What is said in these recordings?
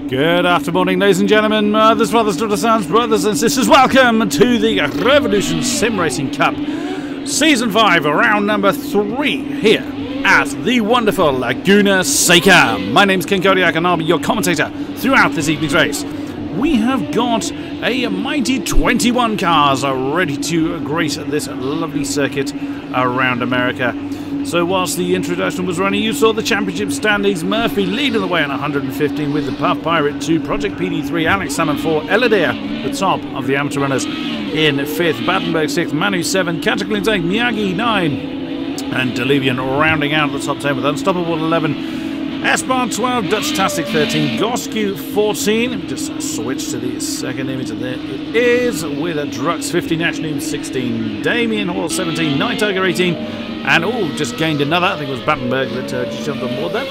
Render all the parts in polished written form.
Good afternoon, ladies and gentlemen, mothers, fathers, daughters, sons, brothers and sisters. Welcome to the Revolution Sim Racing Cup Season 5, round number 3, here at the wonderful Laguna Seca. My name's King-Kodiak and I'll be your commentator throughout this evening's race. We have got a mighty 21 cars ready to grace this lovely circuit around America. So whilst the introduction was running, you saw the championship standings. Murphy leading the way on 115 with the Puff Pirate 2, Project PD3, Alex Salmon 4, Eladir, the top of the amateur runners in 5th, Battenberg 6th, Manu 7, Cataclysm 8, Miyagi 9, and Deluvian rounding out the top 10 with Unstoppable 11, S-Bar 12, Dutch Tastic 13, Goscu 14. Just switch to the second image, and there it is with a Drux 15, Ashnoon 16, Damien Hall 17, Night Tiger 18, and just gained another. I think it was Battenberg that just jumped on board there.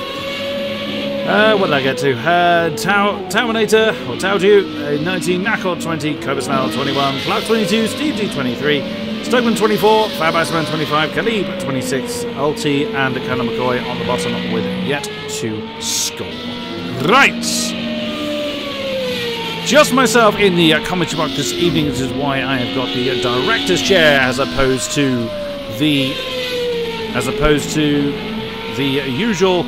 What did I get to? Towminator, or Tauju 19, Nakor 20, Cobra Snell 21, Clark 22, Steve G 23, Stokeman 24, Fab Iceman 25, Khalib 26, Ulti and Colonel McCoy on the bottom with yet to score. Right! Just myself in the commentary box this evening. This is why I have got the director's chair as opposed to the usual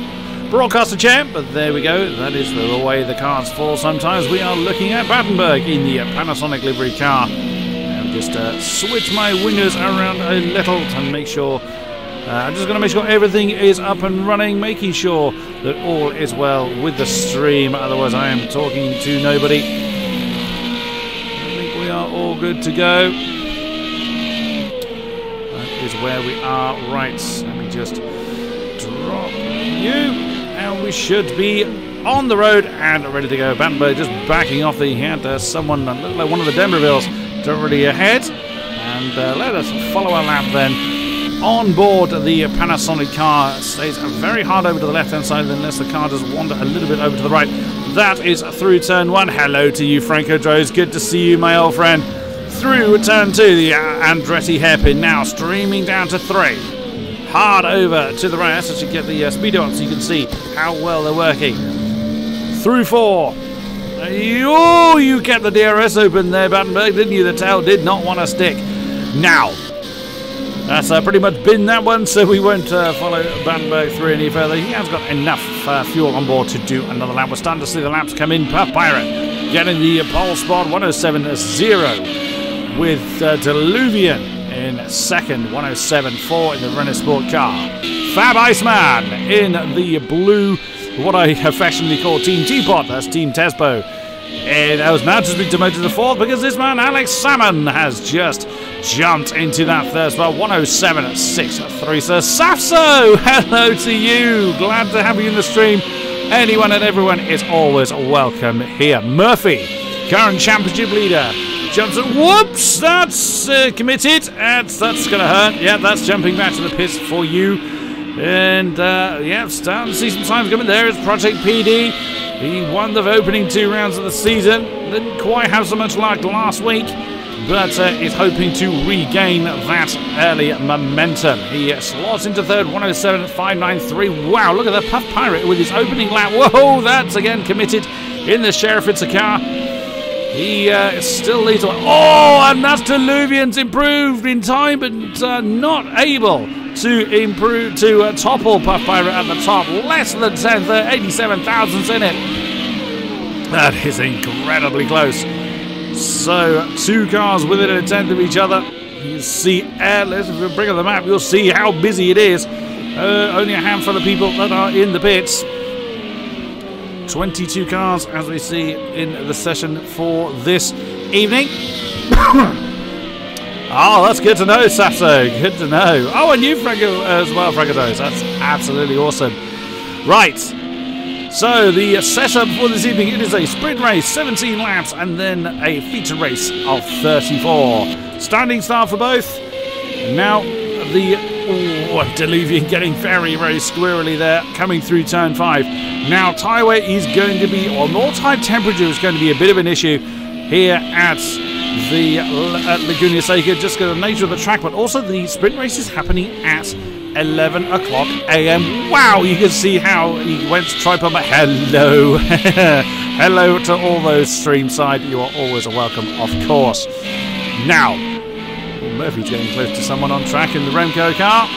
broadcaster chair, but there we go. That is the way the cards fall sometimes. We are looking at Battenberg in the Panasonic livery car. I'll just switch my wingers around a little to make sure. I'm just going to make sure everything is up and running, making sure that all is well with the stream. Otherwise, I am talking to nobody. I think we are all good to go. Is where we are. Right, let me just drop you, and we should be on the road and ready to go. Battenberg just backing off. He had someone look like one of the Denvervilles directly ahead, and let us follow our lap then. On board the Panasonic car, stays very hard over to the left hand side unless the car does wander a little bit over to the right. That is through turn 1. Hello to you, Franco Droz. Good to see you, my old friend. Through turn 2, the Andretti hairpin now streaming down to 3. Hard over to the right. That's as you get the speedo up so you can see how well they're working. Through 4. You kept the DRS open there, Battenberg, didn't you? The tail did not want to stick. Now, that's pretty much been that one, so we won't follow Battenberg through any further. He has got enough fuel on board to do another lap. We're starting to see the laps come in. Puff Pirate getting the pole spot, 107.0. With Deluvian in second, 107.4 in the Renault Sport car. Fab Iceman in the blue, what I affectionately call Team Teapot, that's Team Tespo. And that was now just been demoted to 4th because this man, Alex Salmon, has just jumped into that third spot, 107.63. So Safso, hello to you. Glad to have you in the stream. Anyone and everyone is always welcome here. Murphy, current championship leader. Johnson, whoops, that's committed. That's going to hurt. Yeah, that's jumping back to the pits for you. And, yeah, starting to see some signs coming. There is Project PD. He won the opening 2 rounds of the season. Didn't quite have so much luck last week, but is hoping to regain that early momentum. He slots into 3rd, 107.593. Wow, look at the Puff Pirate with his opening lap. Whoa, that's again committed in the Sheriff. It's a car. He still leads away. Oh, and that's Deluvian's improved in time, but not able to topple Puff Pirate at the top. Less than 10th, 87 thousandths in it. That is incredibly close. So, 2 cars within a tenth of each other. You see airless. If we bring up the map, you'll see how busy it is. Only a handful of people that are in the pits. 22 cars, as we see in the session for this evening. Oh, that's good to know, Sasso. Good to know. Oh, and you, Franco, as well, Franco. That's absolutely awesome. Right. So, the setup for this evening, it is a sprint race, 17 laps, and then a feature race of 34. Standing start for both. Now, the Deluvian getting very, very squirrely there, coming through turn 5. Now, tyre weight is going to be, or more tyre temperature is going to be a bit of an issue here at the Laguna Seca, just because of the nature of the track, but also the sprint race is happening at 11 o'clock a.m. Wow, you can see how he went to tripod. Hello. Hello to all those stream side. You are always welcome, of course. Now, Murphy's getting close to someone on track in the Remco car.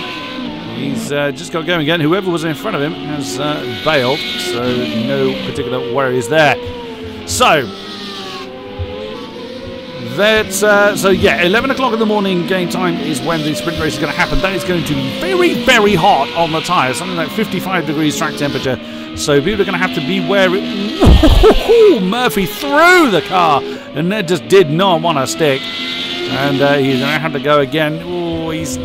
He's just got going again. Whoever was in front of him has bailed, so no particular worries there. So yeah, 11 o'clock in the morning game time is when the sprint race is going to happen. That is going to be very, very hot on the tyres, something like 55 degrees track temperature. So people are going to have to be wary. Murphy threw the car, and that just did not want to stick. And he's going to have to go again. Oh, it's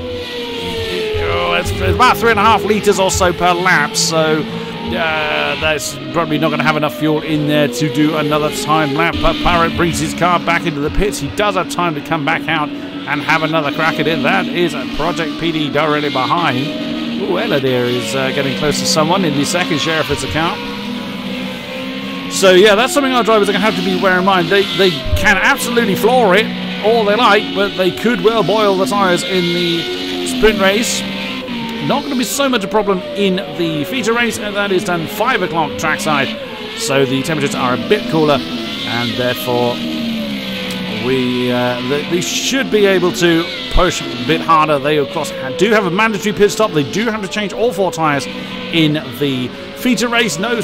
about 3.5 litres or so per lap. So that's probably not going to have enough fuel in there to do another time lap. But Pirate brings his car back into the pits. He does have time to come back out and have another crack at it. That is a Project PD directly behind. Ooh, Eladir is getting close to someone in the second Sheriff's account. So yeah, that's something our drivers are going to have to be aware in mind. They can absolutely floor it all they like, but they could well boil the tyres in the sprint race. Not going to be so much a problem in the feature race, and that is done 5 o'clock trackside. So the temperatures are a bit cooler, and therefore they should be able to push a bit harder. They, of course, do have a mandatory pit stop. They do have to change all 4 tyres in the feature race. No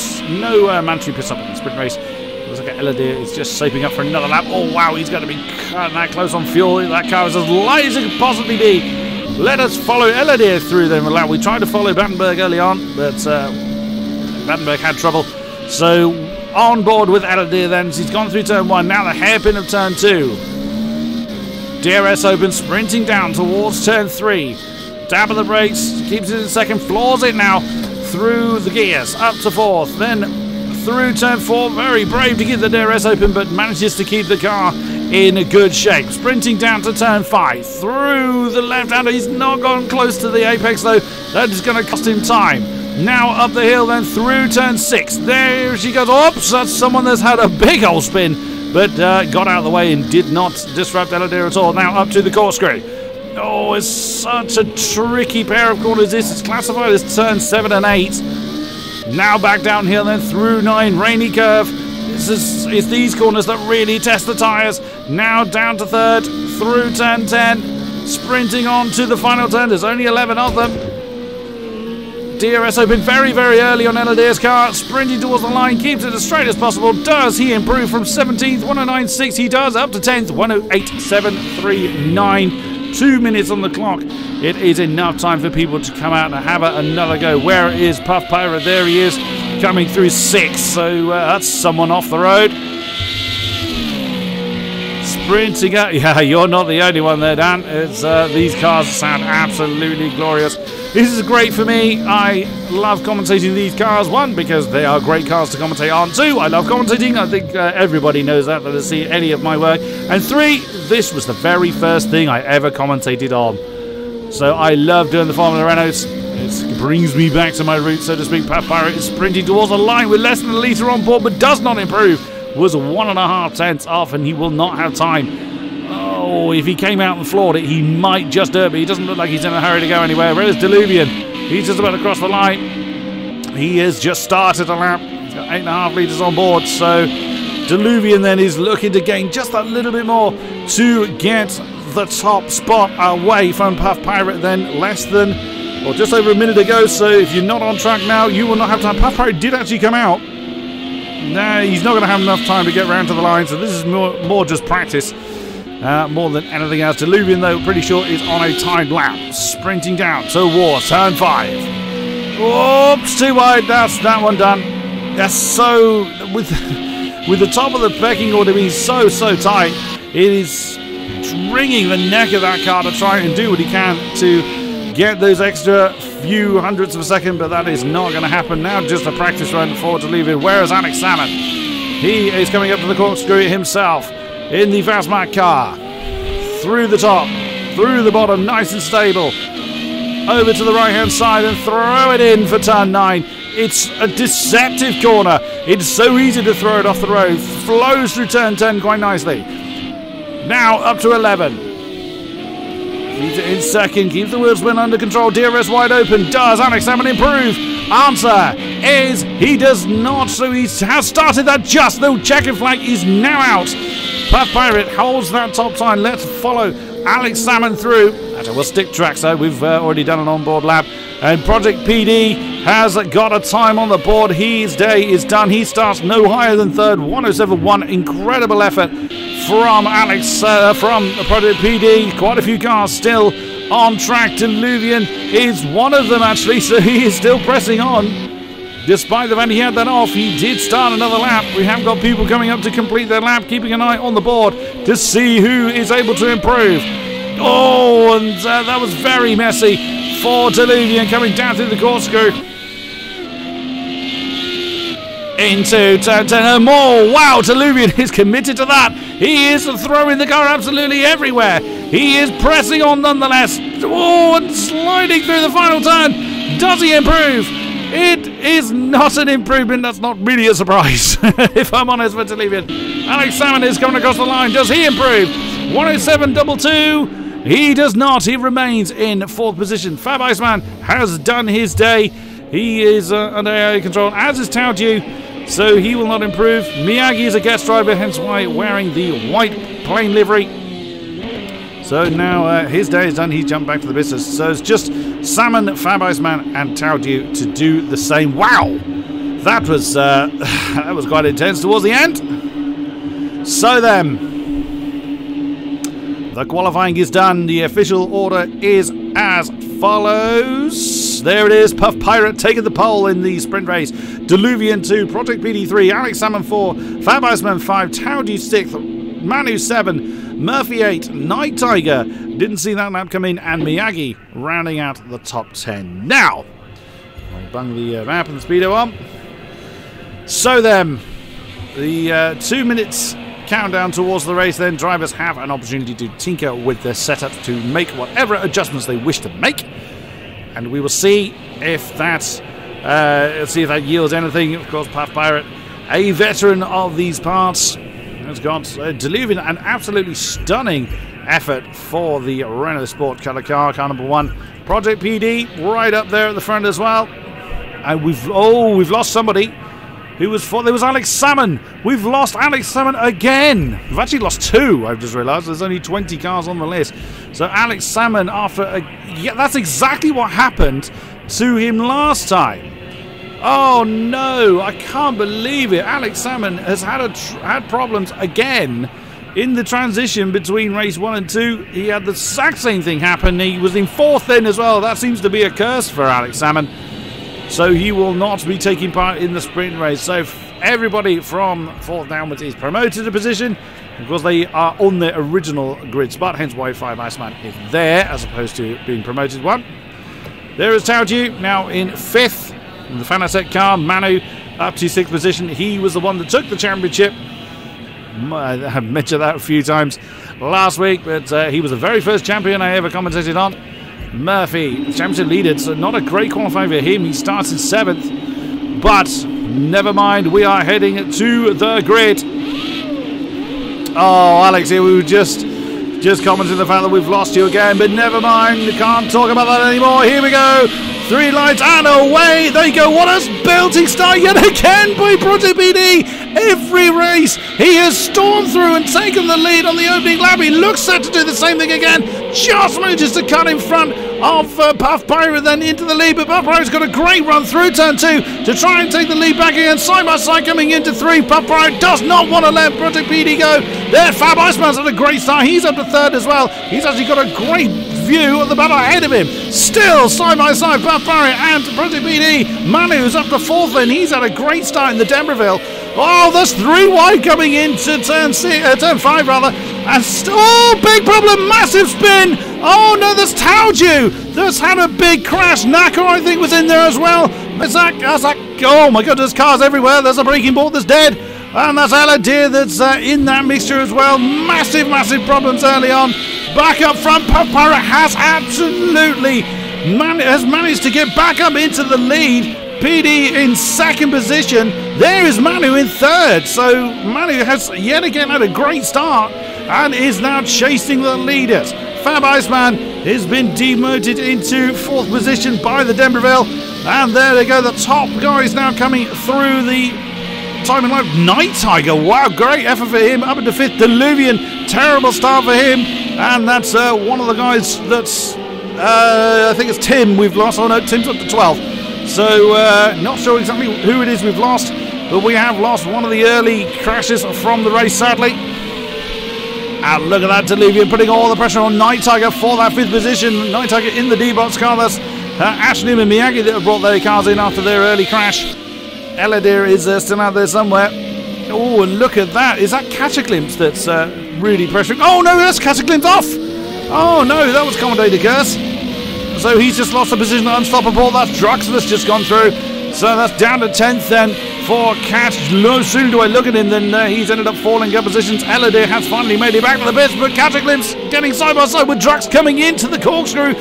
mandatory pit stop in the sprint race. Looks like Eladir is just shaping up for another lap. Oh, wow, he's going to be cutting that close on fuel. That car is as light as it could possibly be. Let us follow Eladir through them. We tried to follow Battenberg early on, but Battenberg had trouble. So on board with Eladir then. He's gone through turn 1. Now the hairpin of turn 2. DRS open, sprinting down towards turn 3. Tap of the brakes, keeps it in second, floors it now through the gears, up to 4th. Then through turn 4, very brave to get the DRS open, but manages to keep the car in a good shape. Sprinting down to turn 5 through the left-hander. He's not gone close to the apex though. That is going to cost him time. Now up the hill, then through turn 6. There she goes. Oops, that's someone that's had a big old spin, but got out of the way and did not disrupt Eladir at all. Now up to the corkscrew. Oh, it's such a tricky pair of corners. This is classified as turn 7 and 8. Now back downhill, then through 9, rainy curve. It's these corners that really test the tyres. Now down to 3rd, through turn 10, sprinting on to the final turn. There's only 11 of them. DRS open very, very early on Eladir's car, sprinting towards the line, keeps it as straight as possible. Does he improve from 17th, 109.6? He does, up to 10th, 108.739. 2 minutes on the clock. It is enough time for people to come out and have another go. Where is Puff Pirate? There he is, coming through 6th. So that's someone off the road. Sprinting up. Yeah, you're not the only one there, Dan. It's these cars sound absolutely glorious. This is great for me. I love commentating these cars. 1, because they are great cars to commentate on. 2, I love commentating. I think everybody knows that has seen any of my work. And 3, this was the very first thing I ever commentated on. So I love doing the Formula Renaults. It brings me back to my roots, so to speak. Puff Pirate is sprinting towards the line with less than a litre on board, but does not improve. Was 1.5 tenths off, and he will not have time. Oh, if he came out and floored it, he might just do it, but he doesn't look like he's in a hurry to go anywhere. Where's Diluvian? He's just about to cross the line. He has just started a lap. He's got 8.5 litres on board, so Diluvian then is looking to gain just a little bit more to get the top spot away from Puff Pirate then. Less than, or just over a minute ago, so if you're not on track now, you will not have time. Puff Pirate did actually come out. No, he's not going to have enough time to get round to the line, so this is more just practice. More than anything else. Diluvian, though, pretty sure is on a timed lap. Sprinting down towards turn 5. Oops, too wide. That's that one done. That's so... With the top of the pecking order being so tight, it is wringing the neck of that car to try and do what he can to get those extra few hundredths of a second, but that is not going to happen. Now just a practice run for Diluvian. Where is Alex Salmon? He is coming up to the corkscrew himself in the Fastmac car. Through the top, through the bottom, nice and stable. Over to the right-hand side and throw it in for turn 9. It's a deceptive corner. It's so easy to throw it off the road. Flows through turn 10 quite nicely. Now up to 11. Keeps it in second, keeps the wheel spin under control. DRS wide open. Does Alex Salmon improve? Answer is he does not. So he has started that just. The checkered flag is now out. Puff Pirate holds that top time. Let's follow Alex Salmon through. We'll stick track, so we've already done an onboard lap. And Project PD has got a time on the board. His day is done. He starts no higher than third. 107.1. Incredible effort from Alex, from Project PD. Quite a few cars still on track. Diluvian is one of them, actually, so he is still pressing on. Despite the fact he had that off, he did start another lap. We have got people coming up to complete their lap, keeping an eye on the board to see who is able to improve. Oh, and that was very messy for Diluvian coming down through the corkscrew. Into turn 10 and more. Wow, Diluvian is committed to that. He is throwing the car absolutely everywhere. He is pressing on nonetheless. Oh, and sliding through the final turn. Does he improve? It is not an improvement. That's not really a surprise, if I'm honest, for Diluvian. Alex Salmon is coming across the line. Does he improve? 107.22. He does not. He remains in fourth position. Fab Iceman has done his day. He is under air control, as is Tauju, so he will not improve. Miyagi is a guest driver, hence why wearing the white plain livery. So now his day is done. He jumped back to the business. So it's just Salmon, Fab Iceman, and Tauju to do the same. Wow, that was that was quite intense towards the end. So then, the qualifying is done. The official order is as follows. There it is. Puff Pirate taking the pole in the sprint race. Diluvian 2, Project PD 3, Alex Salmon 4, Fab Iceman 5, Tauju 6, Manu 7, Murphy 8, Night Tiger, didn't see that lap come in, and Miyagi rounding out the top 10. Now, I'll bung the map and the speedo on. So then, the 2 minutes countdown towards the race, then drivers have an opportunity to tinker with their setup to make whatever adjustments they wish to make, and we will see if that yields anything. Of course, Puff Pirate, a veteran of these parts, has got Diluvian, an absolutely stunning effort for the Renault Sport Colour car number 1. Project PD right up there at the front as well, and we've lost somebody. Who was for? There was Alex Salmon. We've lost Alex Salmon again. We've actually lost 2. I've just realised there's only 20 cars on the list. So Alex Salmon, that's exactly what happened to him last time. Oh no, I can't believe it. Alex Salmon has had problems again in the transition between race 1 and 2. He had the exact same thing happen. He was in 4th then as well. That seems to be a curse for Alex Salmon. So he will not be taking part in the sprint race. So everybody from 4th downwards is promoted a position because they are on the original grid spot, hence why 5 Iceman is there as opposed to being promoted 1. There is Tauju now in 5th in the Fanatec car. Manu up to 6th position. He was the one that took the championship. I have mentioned that a few times last week, but he was the very first champion I ever commentated on. Murphy, championship leader, so not a great qualifying for him. He starts in 7th, but never mind, we are heading to the grid. Oh, Alex, here we were just commenting the fact that we've lost you again, but never mind, we can't talk about that anymore. Here we go, 3 lights and away they go. What a belting start yet again by Project PD. Every race he has stormed through and taken the lead on the opening lap. He looks set to do the same thing again. Just manages to cut in front of Puff Pirate, then into the lead. But Puff Pirate's got a great run through turn 2 to try and take the lead back again. Side by side coming into 3. Puff Pirate does not want to let Project PD go. There, Fab Iceman's had a great start. He's up to 3rd as well. He's actually got a great view of the battle ahead of him. Still side by side, Puff Pirate and Project PD. Manu's up to 4th, and he's had a great start in the Denverville. Oh, there's 3 wide coming into turn 5 rather. And big problem, massive spin. Oh no, there's Tauju that's had a big crash. Naka, I think, was in there as well. Oh my god, there's cars everywhere. There's a braking board that's dead. And that's Aladir that's in that mixture as well. Massive problems early on. Back up front, Puff Pirate has absolutely managed to get back up into the lead. PD in 2nd position. There is Manu in 3rd. So Manu has yet again had a great start. and is now chasing the leaders. Fab Iceman has been demoted into 4th position by the D'Ambreville, and there they go, the top guys now coming through the timing line. Night Tiger, wow, great effort for him, up into 5th. Diluvian, terrible start for him, and that's one of the guys that's, I think it's Tim we've lost. Oh no, Tim's up to 12th, so not sure exactly who it is we've lost, but we have lost one of the early crashes from the race, sadly. And look at that, Diluvian putting all the pressure on Night Tiger for that 5th position. Night Tiger in the D-box car. That's Ashlim and Miyagi that have brought their cars in after their early crash. Eladir is still out there somewhere. Oh, and look at that. Is that Cataclysm that's really pressuring? Oh no, that's Cataclysm off! Oh no, that was Commentator Curse. So he's just lost the position at Unstoppable. That's Drux that's just gone through. So that's down to 10th then for Catch. No sooner do I look at him than he's ended up falling up positions. Eladir has finally made it back to the pits, but Cataclysm getting side by side with Drux coming into the corkscrew.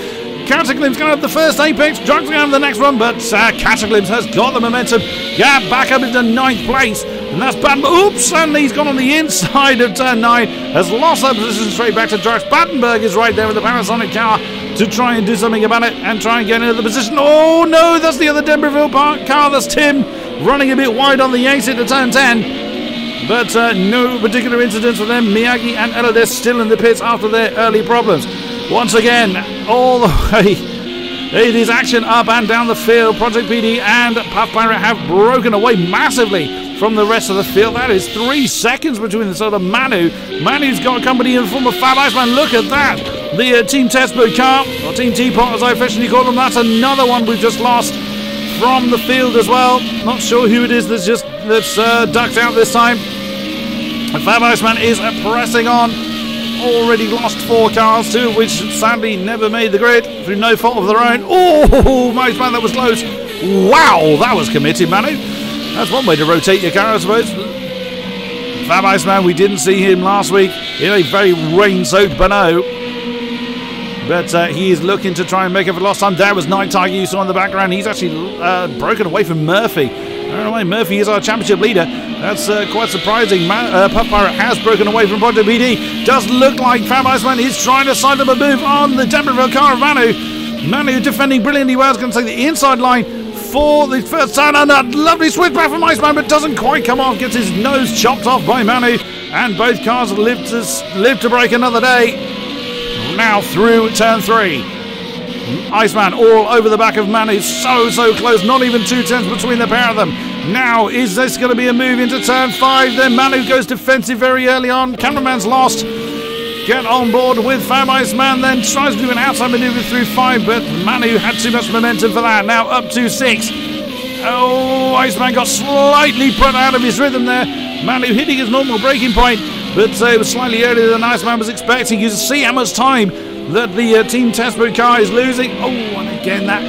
Cataclysm's going to have the first apex, Drux going to have the next one, but Cataclysm has got the momentum. Yeah, back up into 9th place, and that's Battenberg. Oops, and he's gone on the inside of turn 9, has lost that position straight back to Drux. Battenberg is right there with the Panasonic car to try and do something about it and try and get into the position. Oh no, that's the other D'Ambreville car, that's Tim, running a bit wide on the exit to turn 10. But no particular incidents for them. Miyagi and Eladir still in the pits after their early problems. Once again, all the way, it is action up and down the field. Project PD and Puff Pirate have broken away massively from the rest of the field. That is 3 seconds between the sort of Manu. Manu's got company in the form of Fab Iceman. Look at that. The Team Testboat car, or Team Teapot as I affectionately call them, that's another one we've just lost from the field as well. Not sure who it is that's ducked out this time. Fab Iceman is pressing on. Already lost 4 cars, 2 of which sadly never made the grid through no fault of their own. Oh, Iceman, that was close. Wow, that was committed, Manu. That's one way to rotate your car, I suppose. Fab Iceman, we didn't see him last week in a very rain-soaked Renault. But he is looking to try and make up for lost time. There was Night Tiger you saw in the background. He's actually broken away from Murphy. I don't know why Murphy is our championship leader. That's quite surprising. Puff Pirate has broken away from Project BD. Does look like Fab Iceman is trying to side up a move on the D'Ambreville car of Manu. Manu defending brilliantly well. Is going to take the inside line for the first turn. And a lovely switchback from Iceman, but doesn't quite come off. Gets his nose chopped off by Manu. And both cars live to break another day. Now through turn 3. Iceman all over the back of Manu, so close, not even 2 tenths between the pair of them. Now, is this going to be a move into turn 5? Then Manu goes defensive very early on. Cameraman's lost. Get on board with Fab Iceman, then tries to do an outside maneuver through 5, but Manu had too much momentum for that. Now up to 6. Oh, Iceman got slightly put out of his rhythm there. Manu hitting his normal braking point, but it was slightly earlier than Iceman was expecting. You can see how much time that the Team Testboat car is losing. Oh, and again, that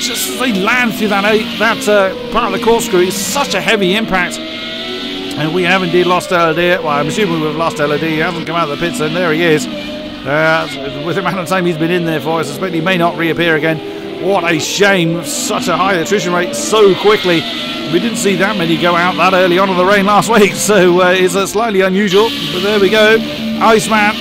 just as they land through that part of the corkscrew, it's such a heavy impact. And we have indeed lost Eladir. Well, I'm assuming we've lost Eladir. He hasn't come out of the pits, and there he is. With the amount of time he's been in there for, I suspect he may not reappear again. What a shame. Such a high attrition rate so quickly. We didn't see that many go out that early on in the rain last week, so it's slightly unusual. But there we go. Iceman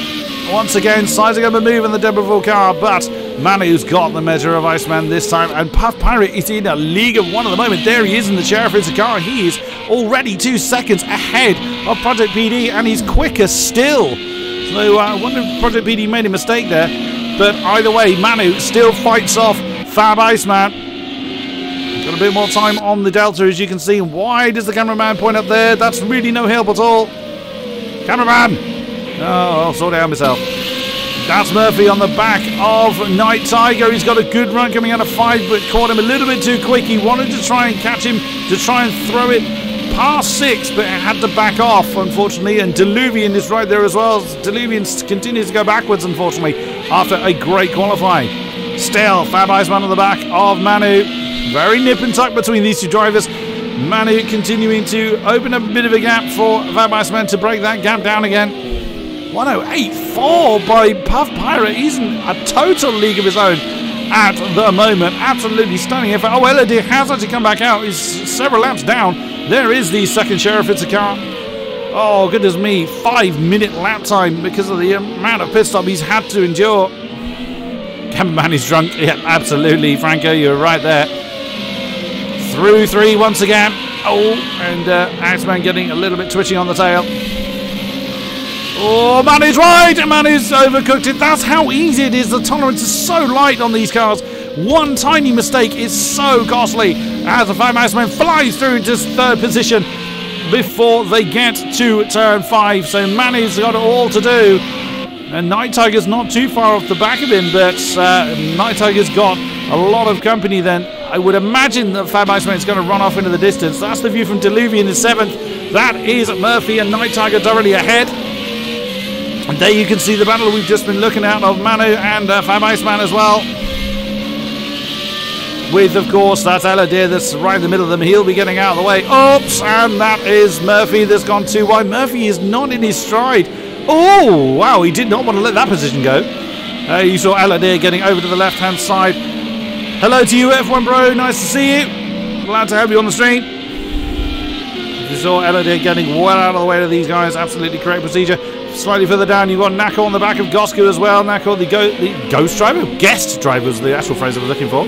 once again sizing up a move in the D'Ambreville car, but Manu's got the measure of Iceman this time, and Puff Pirate is in a league of one at the moment. There he is in the Sheriff Rizza car. He is already 2 seconds ahead of Project PD, and he's quicker still. So I wonder if Project PD made a mistake there, but either way, Manu still fights off Fab Iceman. Got a bit more time on the Delta, as you can see. Why does the cameraman point up there? That's really no help at all. Cameraman! Oh, I'll sort it out myself. That's Murphy on the back of Night Tiger. He's got a good run coming out of 5, but caught him a little bit too quick. He wanted to try and catch him, to try and throw it past 6, but it had to back off, unfortunately. And Diluvian is right there as well. Diluvian continues to go backwards, unfortunately, after a great qualifying. Still, Fab Iceman on the back of Manu. Very nip and tuck between these 2 drivers. Manu continuing to open up a bit of a gap for Fab Iceman to break that gap down again. 108.4 by Puff Pirate. He's in a total league of his own at the moment. Absolutely stunning effort. Oh, Eladir has actually come back out. He's several laps down. There is the second Sheriff Rizza car. Oh, goodness me. 5-minute lap time because of the amount of pit stop he's had to endure. Cameraman is drunk. Yeah, absolutely, Franco. You're right there. Through 3 once again. Oh, and Axeman getting a little bit twitchy on the tail. Oh, man is right. Man is overcooked it. That's how easy it is. The tolerance is so light on these cars. One tiny mistake is so costly. As the Fab Axeman flies through into 3rd position before they get to turn 5. So Manny's got it all to do. And Night Tiger's not too far off the back of him, but Night Tiger's got a lot of company then. I would imagine that Fab Iceman is going to run off into the distance. That's the view from Diluvian in 7th. That is Murphy and Night Tiger directly ahead. And there you can see the battle we've just been looking at of Manu and Fab Iceman as well. With, of course, that Eladir that's right in the middle of them. He'll be getting out of the way. Oops! And that is Murphy that's gone too wide. Murphy is not in his stride. Oh, wow, he did not want to let that position go. You saw Eladir getting over to the left-hand side. Hello to you, F1 Bro. Nice to see you. Glad to have you on the stream. You saw Eladir getting well out of the way of these guys. Absolutely correct procedure. Slightly further down, you've got Nako on the back of Gosku as well. Nako, the ghost driver? Guest driver was the actual phrase I was looking for.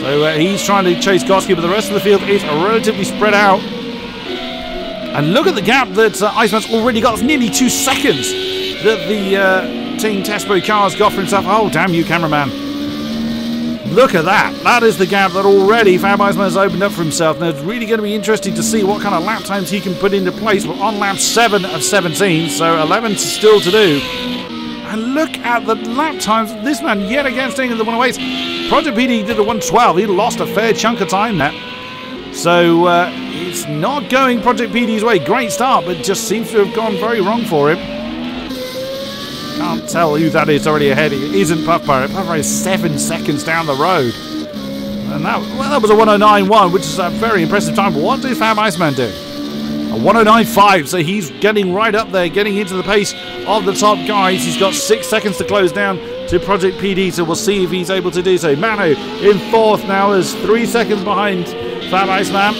So he's trying to chase Gosku, but the rest of the field is relatively spread out. And look at the gap that Iceman's already got. It's nearly 2 seconds that the Team Tespo car's got for himself. Oh, damn you, cameraman. Look at that. That is the gap that already Fab Iceman has opened up for himself. Now, it's really going to be interesting to see what kind of lap times he can put into place. We're on lap 7 of 17, so 11 still to do. And look at the lap times. This man yet again staying in the 108. Project PD did a 112. He lost a fair chunk of time there. So it's not going Project PD's way. Great start, but just seems to have gone very wrong for him. Can't tell who that is already ahead. It isn't Puff Pirate. Puff Pirate is 7 seconds down the road. And that was a 109.1, which is a very impressive time. But what did Fab Iceman do? A 109.5, so he's getting right up there, getting into the pace of the top guys. He's got 6 seconds to close down to Project PD, so we'll see if he's able to do so. Manu in 4th now is 3 seconds behind Fab Iceman.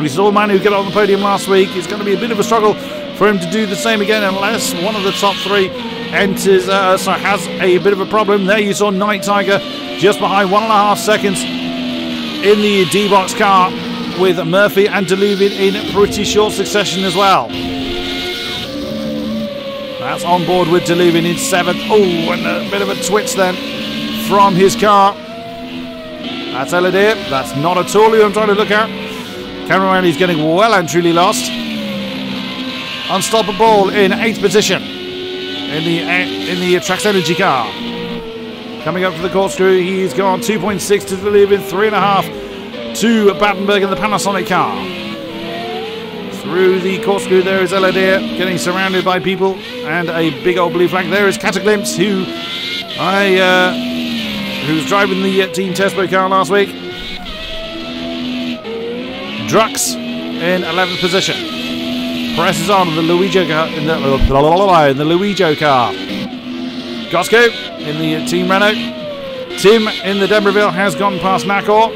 We saw Manu get on the podium last week. It's going to be a bit of a struggle for him to do the same again unless one of the top 3 enters, has a bit of a problem. There you saw Night Tiger just behind 1.5 seconds in the D-Box car with Murphy and Diluvian in pretty short succession as well. That's on board with Diluvian in 7th. Oh, and a bit of a twitch then from his car. That's Eladir. That's not at all who I'm trying to look at. Cameraman is getting well and truly lost. Unstoppable in 8th position in the Trax Energy car. Coming up to the corkscrew, he's gone 2.6 to Diluvian, 3.5 to Battenberg in the Panasonic car. Through the corkscrew there is Eladir getting surrounded by people and a big old blue flag. There is Cataclymps who was driving the Team Tespo car last week. Drux in 11th position. Presses on in the Luigi car. In the Luigi car. Gosco in the Team Renault. Tim in the Debreville has gone past Nakor.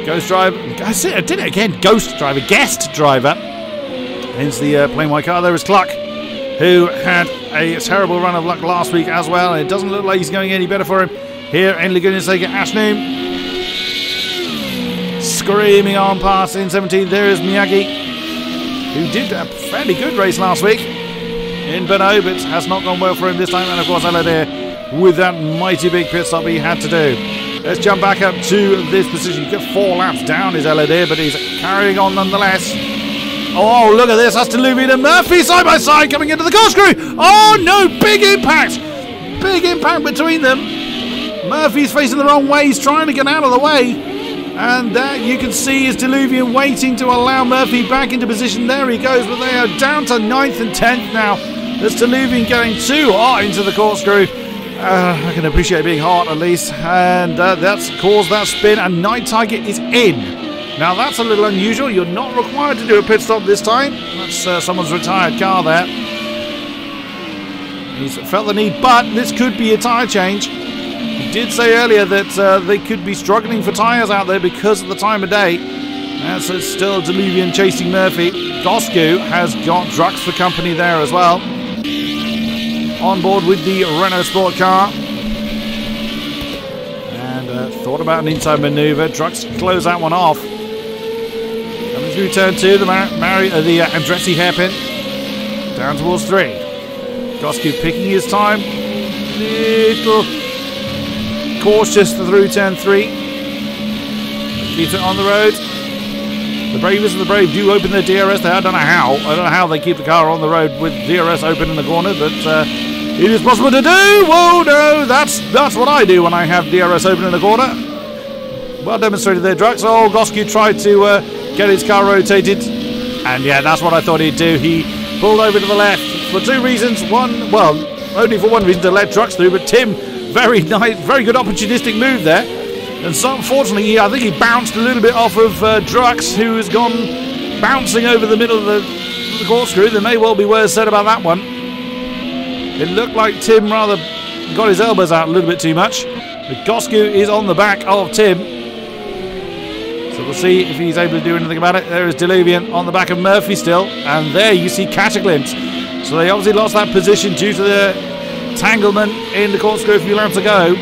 Ghost driver. I did it again. Ghost driver. Guest driver. Hence the plain white car. There is Cluck, who had a terrible run of luck last week as well. And it doesn't look like he's going any better for him here in Laguna Seca. Ashnoom screaming on past in 17th. There is Miyagi, who did a fairly good race last week in Beno, but has not gone well for him this time. And of course Eladir with that mighty big pit stop he had to do. Let's jump back up to this position. You get 4 laps down is Eladir, but he's carrying on nonetheless. Oh, look at this. That's Diluvian and Murphy side by side coming into the corkscrew. Oh no, big impact. Big impact between them. Murphy's facing the wrong way. He's trying to get out of the way. And that you can see is Diluvian waiting to allow Murphy back into position. There he goes, but they are down to 9th and 10th now. There's Diluvian going too hot into the corkscrew. I can appreciate being hot at least. And that's caused that spin, and Night Tiger is in. Now that's a little unusual. You're not required to do a pit stop this time. That's someone's retired car there. He's felt the need, but this could be a tyre change. He did say earlier that they could be struggling for tyres out there because of the time of day. That's still Deluvian chasing Murphy. Gosku has got Drux for company there as well. On board with the Renault sport car. And thought about an inside manoeuvre. Drux closed that one off. Coming through turn 2, the Andretti hairpin. Down towards 3. Gosku picking his time. Little cautious through turn 3. Keeps it on the road. The bravest of the brave do open their DRS there. I don't know how they keep the car on the road with DRS open in the corner, but it is possible to do. Whoa, no, that's what I do when I have DRS open in the corner. Well demonstrated there, Drux. Oh, Gosku tried to get his car rotated, and yeah, that's what I thought he'd do. He pulled over to the left for 2 reasons. One, well, only for one reason, to let Drux through, but Tim, very nice, very good opportunistic move there. And so, unfortunately, I think he bounced a little bit off of Drux, who has gone bouncing over the middle of the corkscrew. There may well be words said about that one. It looked like Tim rather got his elbows out a little bit too much. But Gosku is on the back of Tim. So we'll see if he's able to do anything about it. There is Deluvian on the back of Murphy still. And there you see Catchglimpse. So they obviously lost that position due to the tanglement in the corkscrew a few laps ago.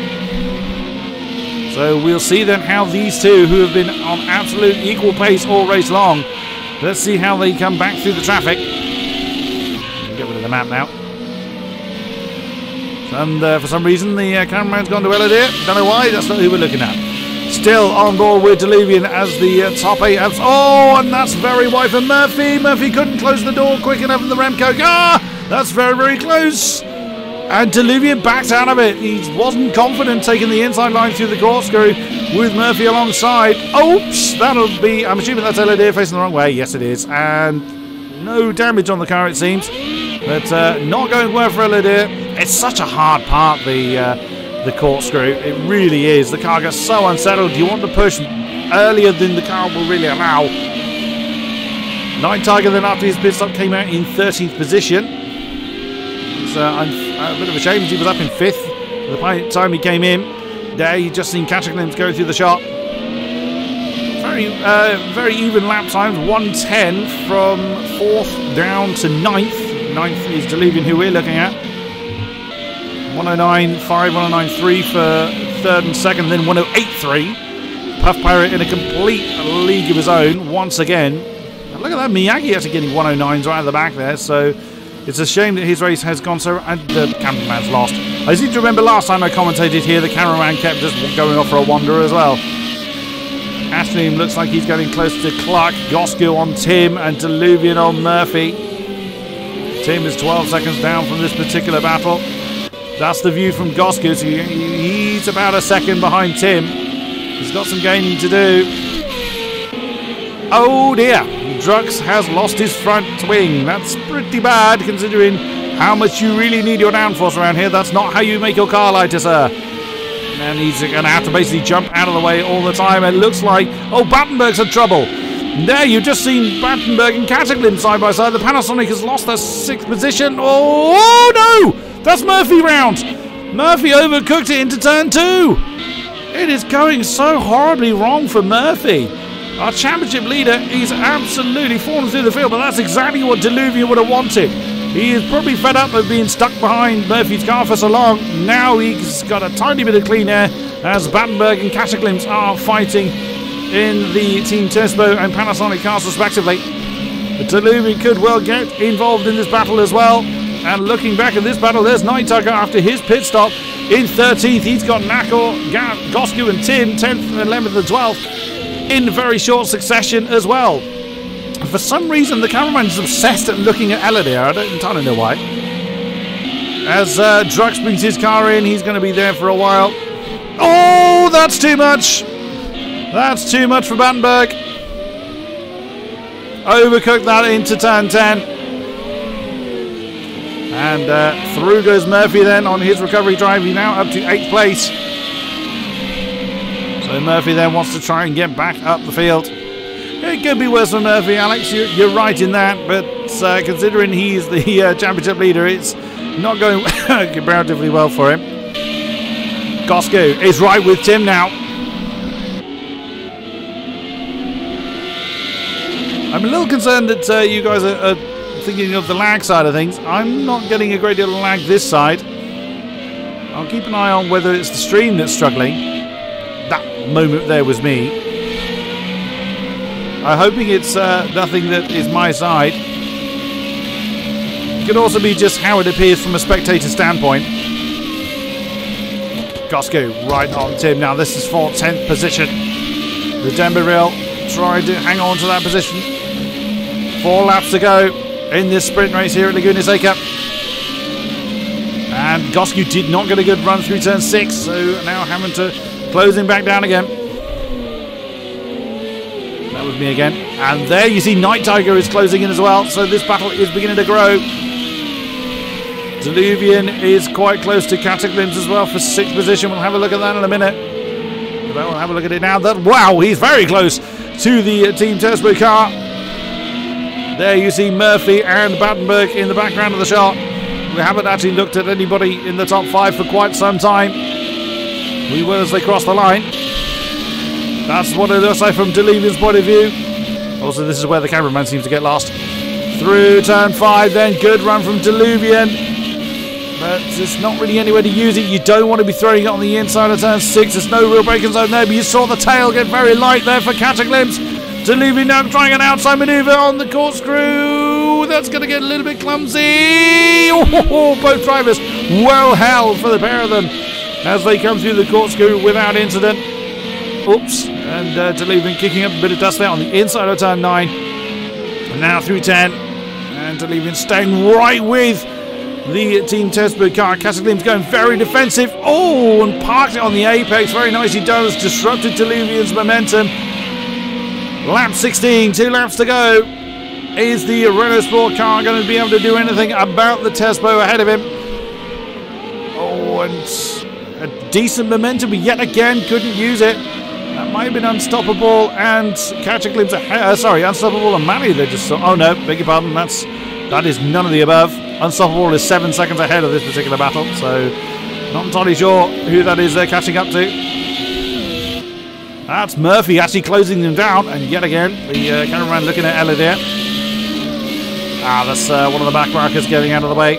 So we'll see then how these two, who have been on absolute equal pace all race long, let's see how they come back through the traffic. Get rid of the map now. And for some reason the cameraman's gone to Eladir. Don't know why, that's not who we're looking at. Still on board with Deluvian as the top 8. Oh, and that's very wide for Murphy. Murphy couldn't close the door quick enough in the Remco. Ah, that's very, very close. And Deluvian backed out of it. He wasn't confident taking the inside line through the corkscrew with Murphy alongside. Oops, that'll be, I'm assuming that's Eladir facing the wrong way. Yes, it is. And no damage on the car, it seems. But not going well for Eladir. It's such a hard part, the corkscrew. It really is. The car gets so unsettled. You want to push earlier than the car will really allow. Night Tiger then after his pit stop came out in 13th position. It's a bit of a shame he was up in 5th by the time he came in. There you just seen Catchglimpse go through the shot. Very even lap times. 1:10 from 4th down to 9th. 9th is Deluvian, who we're looking at. 109.5, 109.3 for 3rd and 2nd, then 108.3. Puff Pirate in a complete league of his own once again. And look at that, Miyagi actually getting 109s right at the back there. So it's a shame that his race has gone so, and the cameraman's lost. I seem to remember last time I commentated here, the cameraman kept just going off for a wander as well. Ashton looks like he's getting close to Clark. Gosku on Tim and Deluvian on Murphy. Tim is 12 seconds down from this particular battle. That's the view from Gosku. So he's about a second behind Tim. He's got some gaining to do. Oh dear. Drux has lost his front wing. That's pretty bad considering how much you really need your downforce around here. That's not how you make your car lighter, sir. And he's going to have to basically jump out of the way all the time. It looks like, oh, Battenberg's had trouble. There, you've just seen Battenberg and Catchglimpse side by side. The Panasonic has lost their 6th position. Oh no! That's Murphy round. Murphy overcooked it into turn 2. It is going so horribly wrong for Murphy. Our championship leader is absolutely falling through the field, but that's exactly what Deluvian would have wanted. He is probably fed up of being stuck behind Murphy's car for so long. Now he's got a tiny bit of clean air as Battenberg and Catchglimpse are fighting in the Team Tesbo and Panasonic cars respectively. But Deluvian could well get involved in this battle as well. And looking back at this battle, there's Night Tiger after his pit stop in 13th. He's got Nako, Gosku and Tim, 10th, 11th and 12th in very short succession as well. For some reason, the cameraman is obsessed at looking at Eladir. I don't entirely know why. As Drux brings his car in, he's going to be there for a while. Oh, that's too much. That's too much for Battenberg. Overcooked that into turn 10. And through goes Murphy then on his recovery drive. He's now up to 8th place. So Murphy then wants to try and get back up the field. It could be worse for Murphy, Alex. You're right in that. But considering he's the championship leader, it's not going comparatively well for him. Gosku is right with Tim now. I'm a little concerned that you guys are thinking of the lag side of things. I'm not getting a great deal of lag this side. I'll keep an eye on whether it's the stream that's struggling. That moment there was me. I'm hoping it's nothing that is my side. It could also be just how it appears from a spectator standpoint. Gosku right on Tim. Now this is for 10th position. The Demberil trying to hang on to that position. 4 laps to go in this sprint race here at Laguna Seca. And Gosku did not get a good run through turn 6, so now having to close him back down again. That was me again. And there you see Night Tiger is closing in as well, so this battle is beginning to grow. Diluvian is quite close to Cataclysms as well for 6th position. We'll have a look at that in a minute. We'll have a look at it now. Wow, he's very close to the Team Turbo car. There you see Murphy and Battenberg in the background of the shot. We haven't actually looked at anybody in the top 5 for quite some time. We will as they cross the line. That's what it looks like from Diluvian's point of view. Also, this is where the cameraman seems to get lost. Through turn 5 then. Good run from Diluvian. But there's not really anywhere to use it. You don't want to be throwing it on the inside of turn 6. There's no real braking zone there, but you saw the tail get very light there for Cataclysms. Diluvian now trying an outside manoeuvre on the corkscrew. That's going to get a little bit clumsy. Oh, both drivers well held for the pair of them as they come through the corkscrew without incident. Oops. And Diluvian kicking up a bit of dust there on the inside of turn 9. And now through 10. And Diluvian staying right with the Team Tesbo car. Cataclysms going very defensive. Oh, and parked it on the apex. Very nicely done. It's disrupted Diluvian's momentum. Lap 16, 2 laps to go. Is the Renault Sport car going to be able to do anything about the Tesbo ahead of him? Oh, and a decent momentum, but yet again couldn't use it. That might have been Unstoppable and Cataclysms ahead. Sorry, Unstoppable and Mally. They just saw. Oh no, beg your pardon. That is none of the above. Unstoppable is 7 seconds ahead of this particular battle, so not entirely sure who that is they're catching up to. That's Murphy actually closing them down, and yet again, the cameraman looking at Ella there. That's one of the back markers getting out of the way.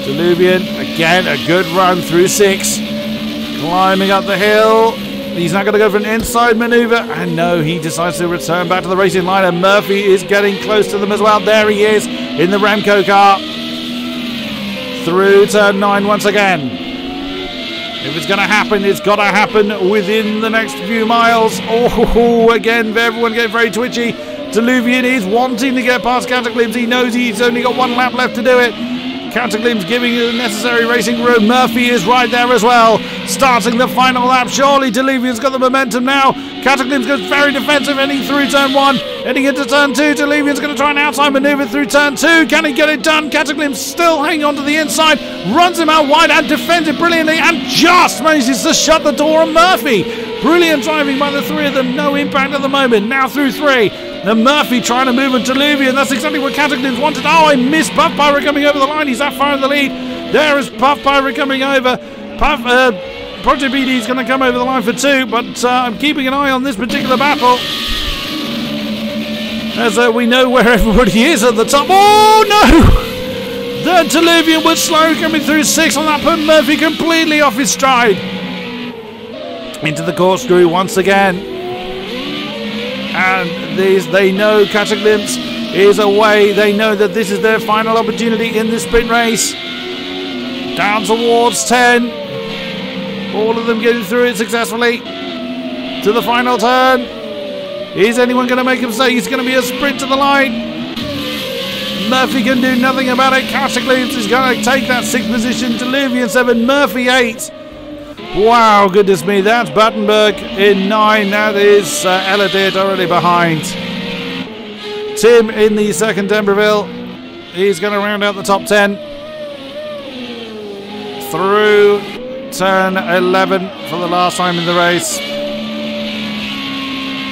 Diluvian, again, a good run through 6. Climbing up the hill. He's now going to go for an inside manoeuvre, and no, he decides to return back to the racing line, and Murphy is getting close to them as well. There he is in the Remco car. Through turn 9 once again. If it's going to happen, it's got to happen within the next few miles. Oh, again, everyone getting very twitchy. Diluvian is wanting to get past Cataclysms. He knows he's only got 1 lap left to do it. Cataclysms giving the necessary racing room. Murphy is right there as well. Starting the final lap. Surely Diluvian's got the momentum now. Cataclysms goes very defensive, heading through turn 1. Heading into turn 2. Diluvian's going to try an outside manoeuvre through turn 2. Can he get it done? Cataclysms still hanging on to the inside. Runs him out wide and defends it brilliantly. And just manages to shut the door on Murphy. Brilliant driving by the 3 of them. No impact at the moment. Now through 3. Then Murphy trying to move on Diluvian. That's exactly what Cataclysms wanted. Oh, I missed Puff Pirate coming over the line. He's that far in the lead. There is Puff Pirate coming over. Project BD is going to come over the line for 2, but I'm keeping an eye on this particular battle. As we know where everybody is at the top. Oh, no! The Diluvian was slow coming through 6, and that put Murphy completely off his stride. Into the corkscrew once again. And they know Cataclysms is away. They know that this is their final opportunity in this sprint race. Down towards 10. All of them getting through it successfully. To the final turn. Is anyone going to make him say it's going to be a sprint to the line? Murphy can do nothing about it. Cataclysms is going to take that 6th position. Diluvian 7, Murphy 8. Wow, goodness me, that's Battenberg in 9. That is Eladir already behind. Tim in the 2nd Denverville. He's going to round out the top 10. Through turn 11 for the last time in the race.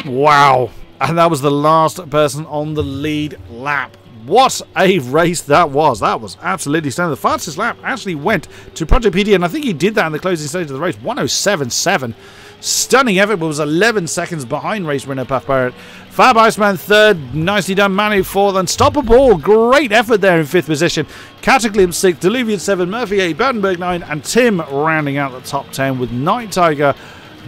Wow. And that was the last person on the lead lap. What a race that was. That was absolutely stunning. The fastest lap actually went to Project PD, and I think he did that in the closing stage of the race. 107.7. Stunning effort, but was 11 seconds behind race winner Puff Barrett. Fab Iceman third, nicely done. Manu fourth, Unstoppable, great effort there in fifth position. Cataclysm sixth, Deluvian 7, Murphy 8, Battenberg 9, and Tim rounding out the top 10 with Night Tiger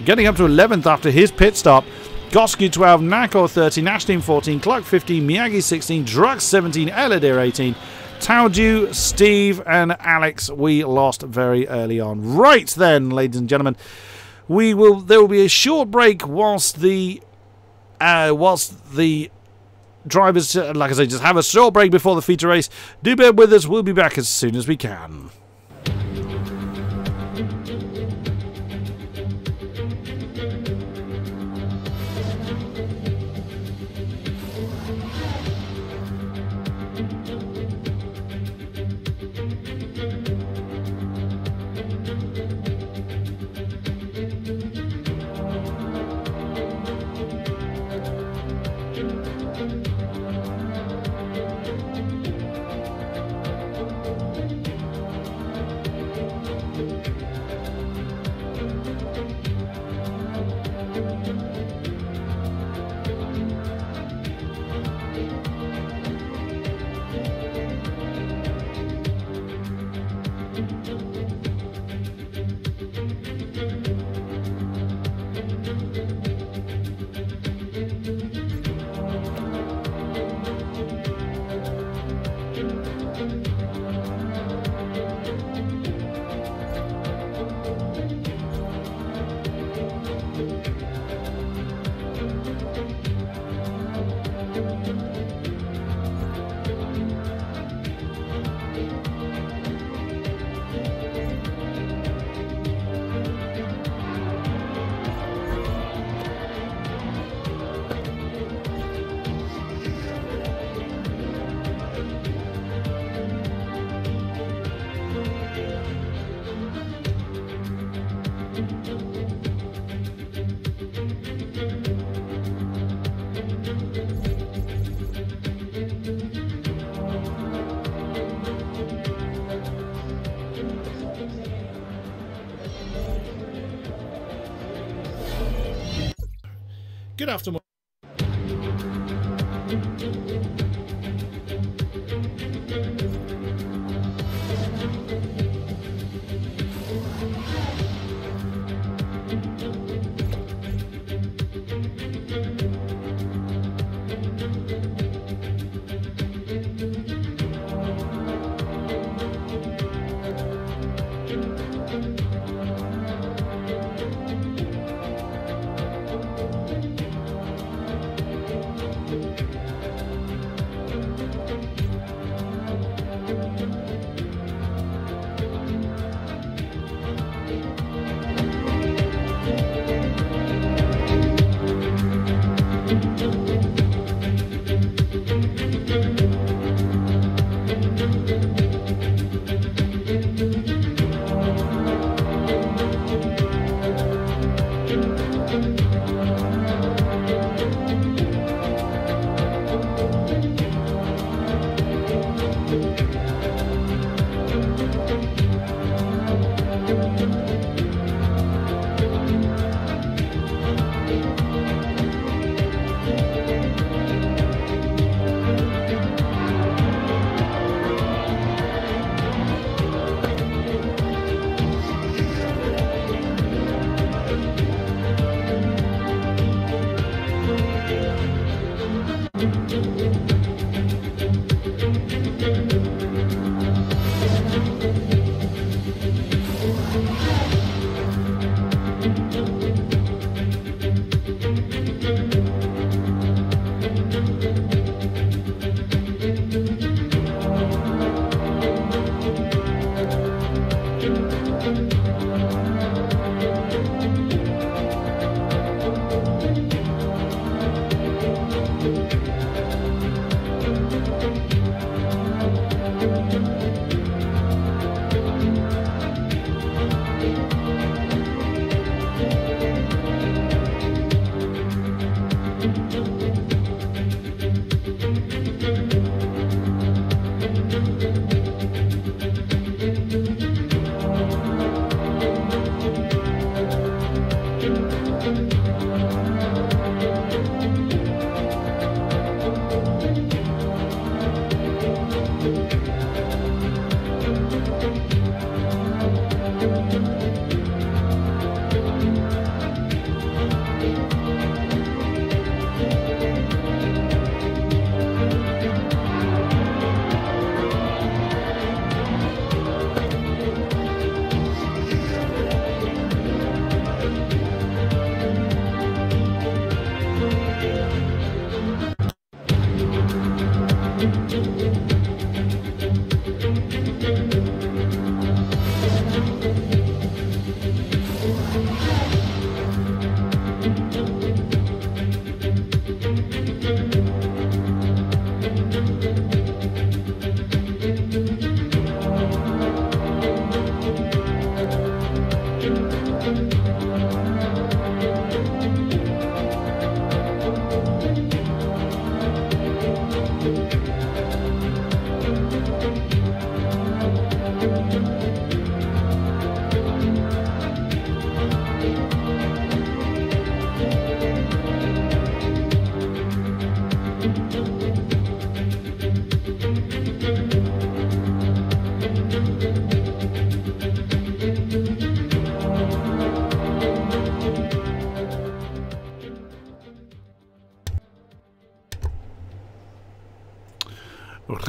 getting up to 11th after his pit stop. Gosku 12, Nakor 13, Ashton 14, Clark 15, Miyagi 16, Drux 17, Eladir 18, Tauju, Steve, and Alex we lost very early on. Right then, ladies and gentlemen, there will be a short break whilst the drivers, like I say, just have a short break before the feature race. Do bear with us. We'll be back as soon as we can. Good afternoon.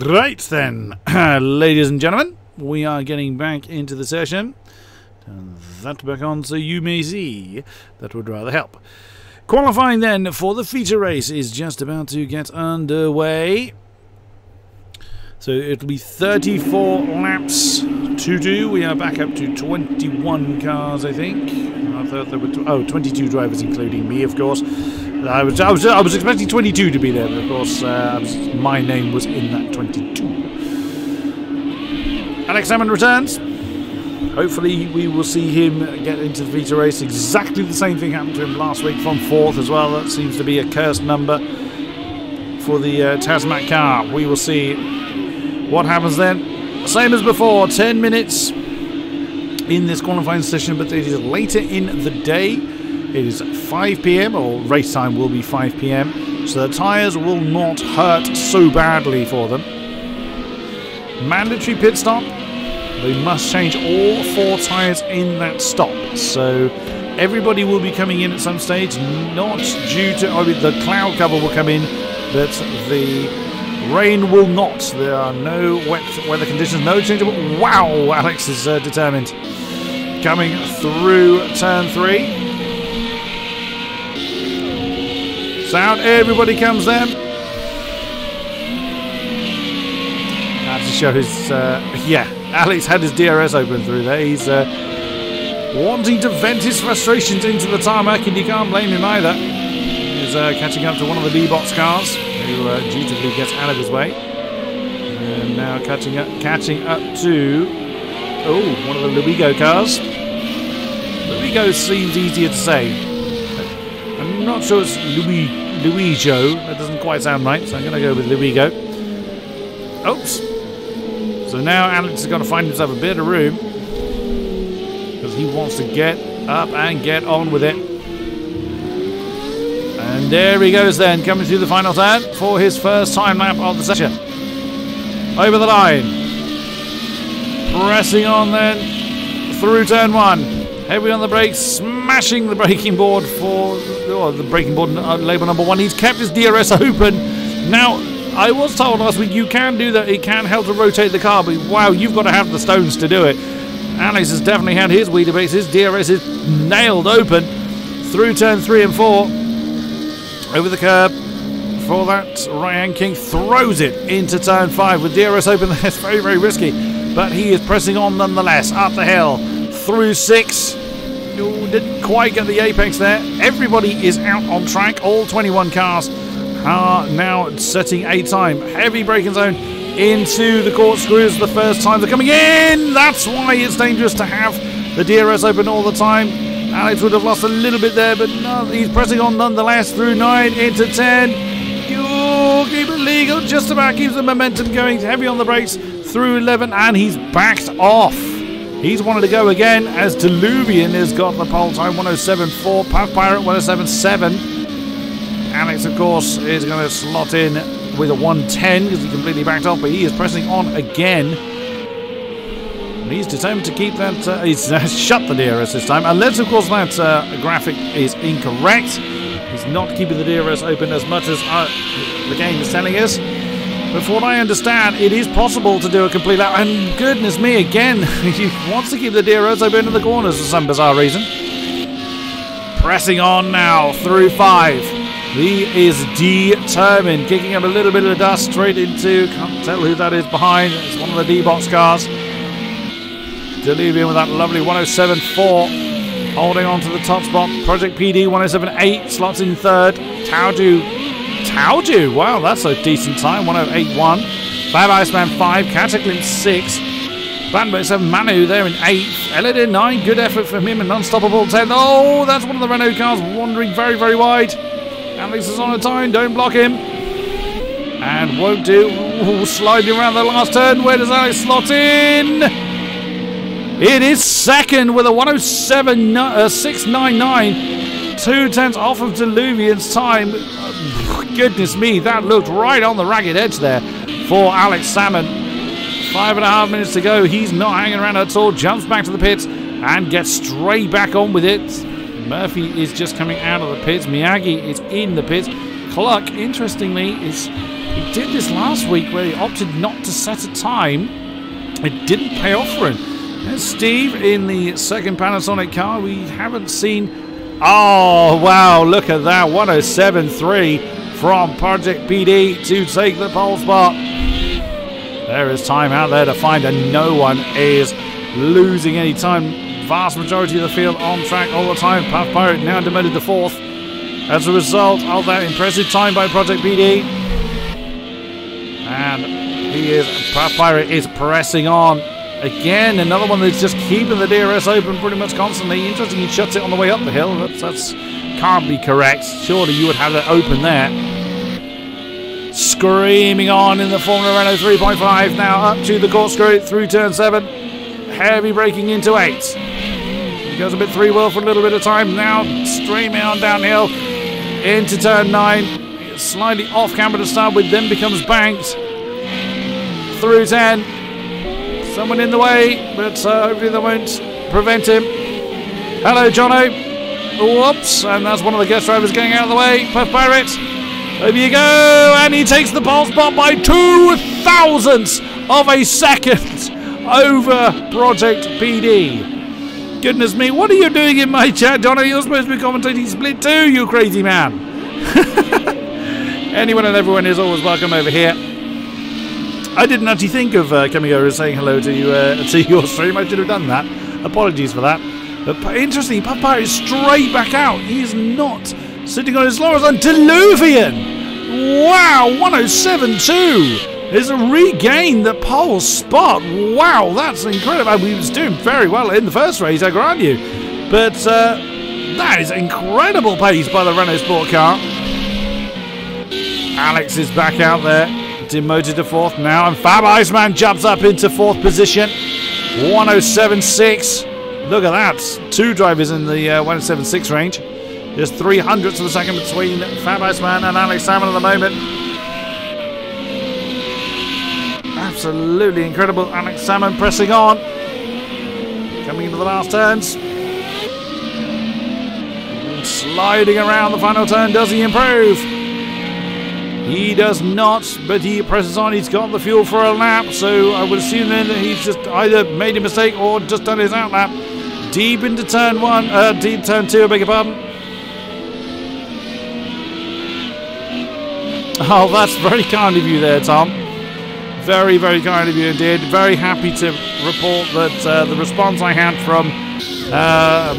Right then, ladies and gentlemen, we are getting back into the session. Turn that back on so you may see. That would rather help. Qualifying then for the feature race is just about to get underway. So it'll be 34 laps to do. We are back up to 21 cars, I think. I thought there were 22 drivers, including me, of course. I was expecting 22 to be there, but of course my name was in that 22. Alex Salmon returns. Hopefully we will see him get into the feature race. Exactly the same thing happened to him last week from 4th as well. That seems to be a cursed number for the Tasmac car. We will see what happens then. Same as before, 10 minutes in this qualifying session, but it is later in the day. It is 5 PM, or race time will be 5 PM, so the tyres will not hurt so badly for them. Mandatory pit stop. They must change all 4 tyres in that stop. So everybody will be coming in at some stage, not due to... I mean, the cloud cover will come in, but the rain will not. There are no wet weather conditions, no changeable... Wow, Alex is determined. Coming through turn 3. Sound, everybody comes then. That to show his... yeah, Alex had his DRS open through there. He's wanting to vent his frustrations into the tarmac, and you can't blame him either. He's catching up to one of the D-Box cars, who dutifully gets out of his way. And now catching up to... oh, one of the Luigo cars. Luigo seems easier to say. I'm not sure it's Luigo. That doesn't quite sound right, so I'm going to go with Luigo. Oops. So now Alex is going to find himself a bit of room, because he wants to get up and get on with it. And there he goes then, coming through the final turn for his first time lap of the session. Over the line. Pressing on then through turn 1. Heavy on the brakes, smashing the braking board for the braking board label number 1. He's kept his DRS open. Now, I was told last week you can do that. It can help to rotate the car, but wow, you've got to have the stones to do it. Alex has definitely had his Weetabix. His DRS is nailed open through turn 3 and 4. Over the curb for that right-hand king. Throws it into turn 5 with DRS open. That's very, very risky, but he is pressing on nonetheless. Up the hill through 6. Didn't quite get the apex there. Everybody is out on track. All 21 cars are now setting a time. Heavy braking zone into the corkscrews. The first time they're coming in. That's why it's dangerous to have the DRS open all the time. Alex would have lost a little bit there, but no, he's pressing on nonetheless through 9 into 10. Keep it legal. Just about keeps the momentum going. Heavy on the brakes through 11, and he's backed off. He's wanted to go again, as Diluvian has got the pole time, 107.4, Puff Pirate 107.7. Alex, of course, is going to slot in with a 110 because he completely backed off, but he is pressing on again. And he's determined to keep that, he's shut the DRS this time, unless, of course, that graphic is incorrect. He's not keeping the DRS open as much as the game is telling us. But from what I understand, it is possible to do a complete lap. And goodness me, again, he wants to keep the DRS open in the corners for some bizarre reason. Pressing on now through 5. He is determined. Kicking up a little bit of dust straight into, can't tell who that is behind. It's one of the D-Box cars. Diluvian with that lovely 107.4, holding on to the top spot. Project PD 107.8 slots in third. Tauju, wow, that's a decent time. 108.1. Fab Iceman 5, Cataclysm 6. Bandboat 7, Manu there in 8th. Elodin 9, good effort from him, and Unstoppable 10. Oh, that's one of the Renault cars wandering very, very wide. Alex is on a time, don't block him. And won't do. Ooh, sliding around the last turn. Where does Alex slot in? It is second with a 107.699. 2/10 off of Diluvian's time. Goodness me, that looked right on the ragged edge there for Alex Salmon. 5.5 minutes to go. He's not hanging around at all. Jumps back to the pits and gets straight back on with it. Murphy is just coming out of the pits. Miyagi is in the pits. Cluck, interestingly, he did this last week where he opted not to set a time. It didn't pay off for him. There's Steve in the second Panasonic car. We haven't seen... Oh, wow, look at that. 107.3 from Project PD to take the pole spot. There is time out there to find, and no one is losing any time. Vast majority of the field on track all the time. Puff Pirate now demoted to 4th as a result of that impressive time by Project PD. And Puff Pirate is pressing on. Again, another one that's just keeping the DRS open pretty much constantly. Interesting, he shuts it on the way up the hill. That's can't be correct. Surely you would have it open there. Screaming on in the Formula Renault 3.5 now up to the corkscrew through turn 7. Heavy braking into 8. He goes a bit 3-wheel for a little bit of time. Now streaming on downhill into turn 9. Slightly off camber to start with, then becomes banked through 10. Someone in the way, but hopefully they won't prevent him. Hello, Jono. Whoops, and that's one of the guest drivers getting out of the way. Puff Pirate. Over you go, and he takes the pole spot by 0.02 of a second over Project PD. Goodness me, what are you doing in my chat, Jono? You're supposed to be commentating Split 2, you crazy man. Anyone and everyone is always welcome over here. I didn't actually think of coming over and saying hello to your stream. I should have done that. Apologies for that. But interestingly, Puff Pirate is straight back out. He is not sitting on his laurels on Diluvian. Wow, 107.2 is a regain the pole spot. Wow, that's incredible. He was doing very well in the first race, I grant you. But that is incredible pace by the Renault Sport car. Alex is back out there. Demoted to 4th now, and Fab Iceman jumps up into 4th position. 107.6. Look at that. 2 drivers in the 107.6 range. Just 300ths of a second between Fab Iceman and Alex Salmon at the moment. Absolutely incredible. Alex Salmon pressing on. Coming into the last turns. Sliding around the final turn. Does he improve? He does not, but he presses on. He's got the fuel for a lap, so I would assume then that he's just either made a mistake or just done his outlap. Deep into turn 1, deep turn 2, I beg your pardon. Oh, that's very kind of you there, Tom. Very, very kind of you indeed. Very happy to report that the response I had from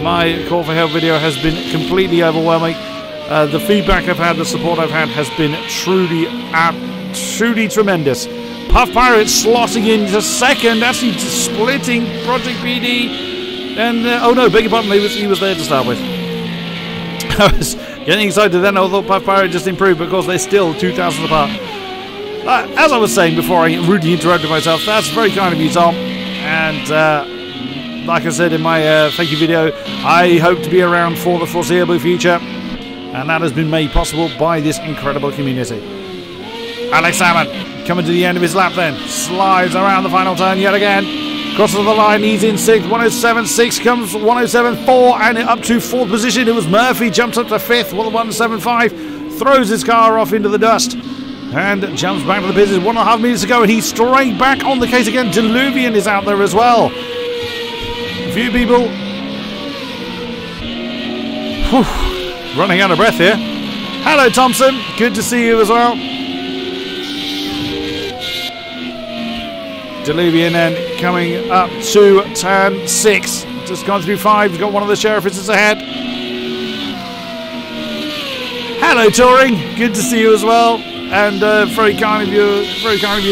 my Call for Help video has been completely overwhelming. The feedback I've had, the support I've had has been truly tremendous. Puff Pirate slotting into 2nd, actually splitting Project PD. And, oh no, beg your pardon, he was there to start with. I was getting excited then, although Puff Pirate just improved, but of course they're still 2,000 apart. As I was saying before I rudely interrupted myself, that's very kind of you, Tom. And, like I said in my thank you video, I hope to be around for the foreseeable future. And that has been made possible by this incredible community. Alex Salmon coming to the end of his lap then. Slides around the final turn yet again. Crosses the line, he's in 6th. 107.6 comes 107.4 and up to 4th position. It was Murphy, jumps up to 5th with a 107.5. Throws his car off into the dust. And jumps back to the business. 1.5 minutes to go and he's straight back on the case again. Diluvian is out there as well. A few people... Whew. Running out of breath here. Hello, Thompson. Good to see you as well. Diluvian then coming up to turn 6. Just gone through 5. He's got one of the sheriff assistants ahead. Hello, Touring. Good to see you as well. And very kind of you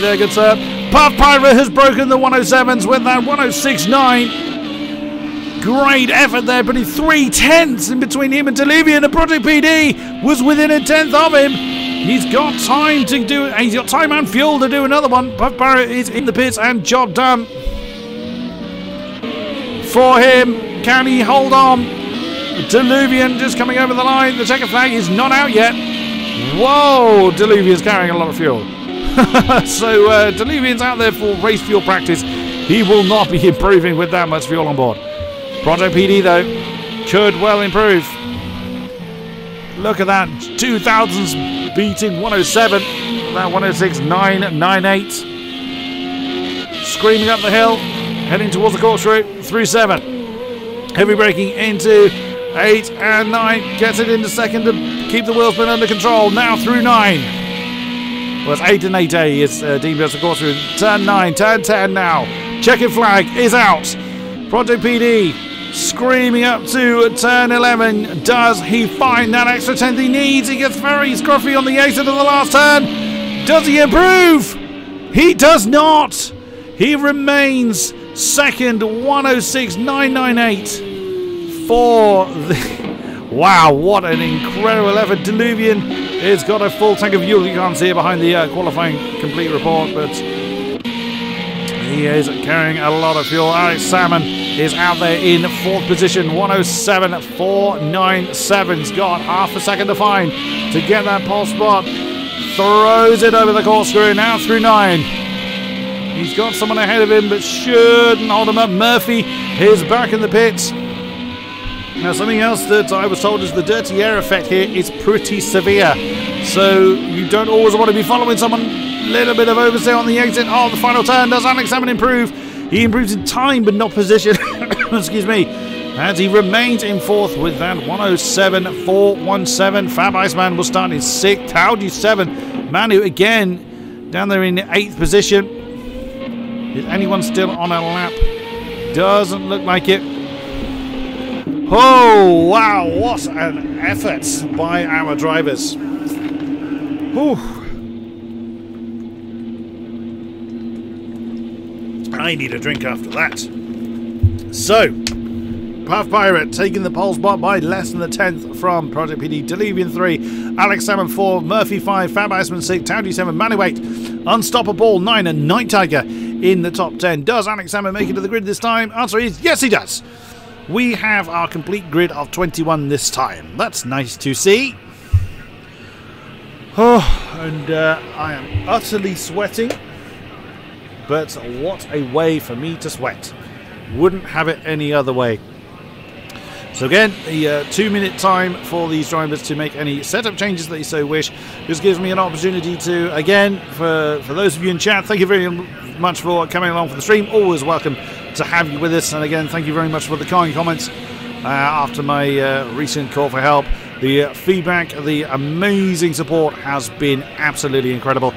there, good sir. Puff Pirate has broken the 107s with that 106.9. Great effort there, but he's 3/10 in between him and Diluvian. And Project PD was within a 10th of him. He's got time to do it. He's got time and fuel to do another one. Puff Pirate is in the pits and job done. For him, can he hold on? Diluvian just coming over the line. The checker flag is not out yet. Whoa, Diluvian's carrying a lot of fuel. So Diluvian's out there for race fuel practice. He will not be improving with that much fuel on board. Project PD, though, could well improve. Look at that. 2000s beating 107. That 106.998. Screaming up the hill. Heading towards the corkscrew. Through 7. Heavy braking into 8 and 9. Gets it into second to keep the wheel spin under control. Now through 9. Well, it's 8 and 8A is deemed as the corkscrew. Turn 9. Turn 10 now. Checkered flag is out. Project PD screaming up to turn 11. Does he find that extra 10th he needs? He gets very scruffy on the exit of the last turn. Does he improve? He does not. He remains second, 106.998 for the... Wow, what an incredible effort. Diluvian has got a full tank of fuel. You can't see it behind the qualifying complete report, but he is carrying a lot of fuel. Alex Salmon is out there in 4th position, 107.497. He's got half a second to find to get that pole spot. Throws it over the corkscrew, now through 9. He's got someone ahead of him, but shouldn't hold him up. Murphy is back in the pits. Now, something else that I was told is the dirty air effect here is pretty severe. So you don't always want to be following someone. Little bit of oversteer on the exit. Oh, the final turn. Does Alex Salmon improve? He improves in time, but not position. Excuse me. As he remains in 4th with that 107.417. Fab Iceman will start in 6th. Taudi 7. Manu again down there in 8th position. Is anyone still on a lap? Doesn't look like it. Oh, wow, what an effort by our drivers. Whew. I need a drink after that. So, Puff Pirate taking the pole spot by less than the 10th from Project PD. Diluvian 3, Alex Salmon 4, Murphy 5, Fab Iceman 6, Taudi 7, Manu 8, Unstoppable 9, and Night Tiger in the top 10. Does Alex Salmon make it to the grid this time? Answer is yes, he does. We have our complete grid of 21 this time. That's nice to see. Oh, and I am utterly sweating. But what a way for me to sweat. Wouldn't have it any other way. So again, the 2-minute time for these drivers to make any setup changes that they so wish. Just gives me an opportunity to, again, for those of you in chat, thank you very much for coming along for the stream. Always welcome to have you with us. And again, thank you very much for the kind comments after my recent call for help. The feedback, the amazing support has been absolutely incredible.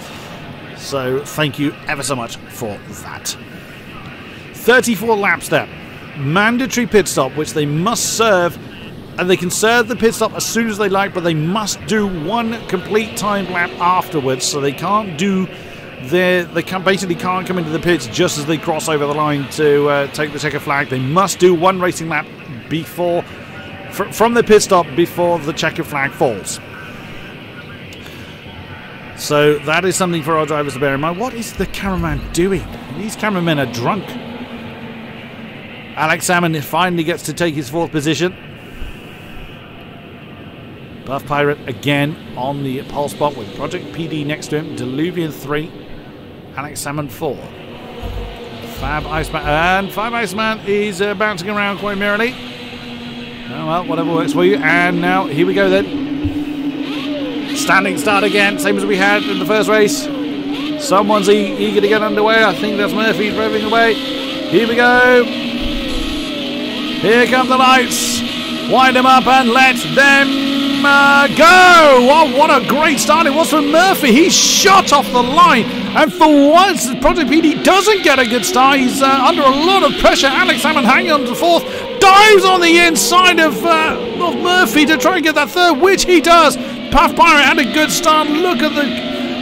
So thank you ever so much for that. 34 laps there. Mandatory pit stop, which they must serve, and they can serve the pit stop as soon as they like, but they must do one complete timed lap afterwards. So they can't do basically can't come into the pits just as they cross over the line to take the checker flag. They must do one racing lap before from the pit stop before the checker flag falls. So that is something for our drivers to bear in mind. What is the cameraman doing? These cameramen are drunk. Alex Salmon finally gets to take his 4th position. Puff Pirate again on the pole spot with Project PD next to him. Diluvian 3. Alex Salmon 4. Fab Iceman. And Fab Iceman is bouncing around quite merrily. Oh well, whatever works for you. And now, here we go then. Standing start again, same as we had in the first race. Someone's eager to get underway. I think that's Murphy driving away. Here we go. Here come the lights. Wind them up and let them go! Oh, what a great start it was from Murphy. He shot off the line. And for once, Project PD doesn't get a good start. He's under a lot of pressure. Alex Salmon hanging on to fourth. Dives on the inside of Murphy to try and get that third, which he does. Puff Pirate had a good start. Look at the...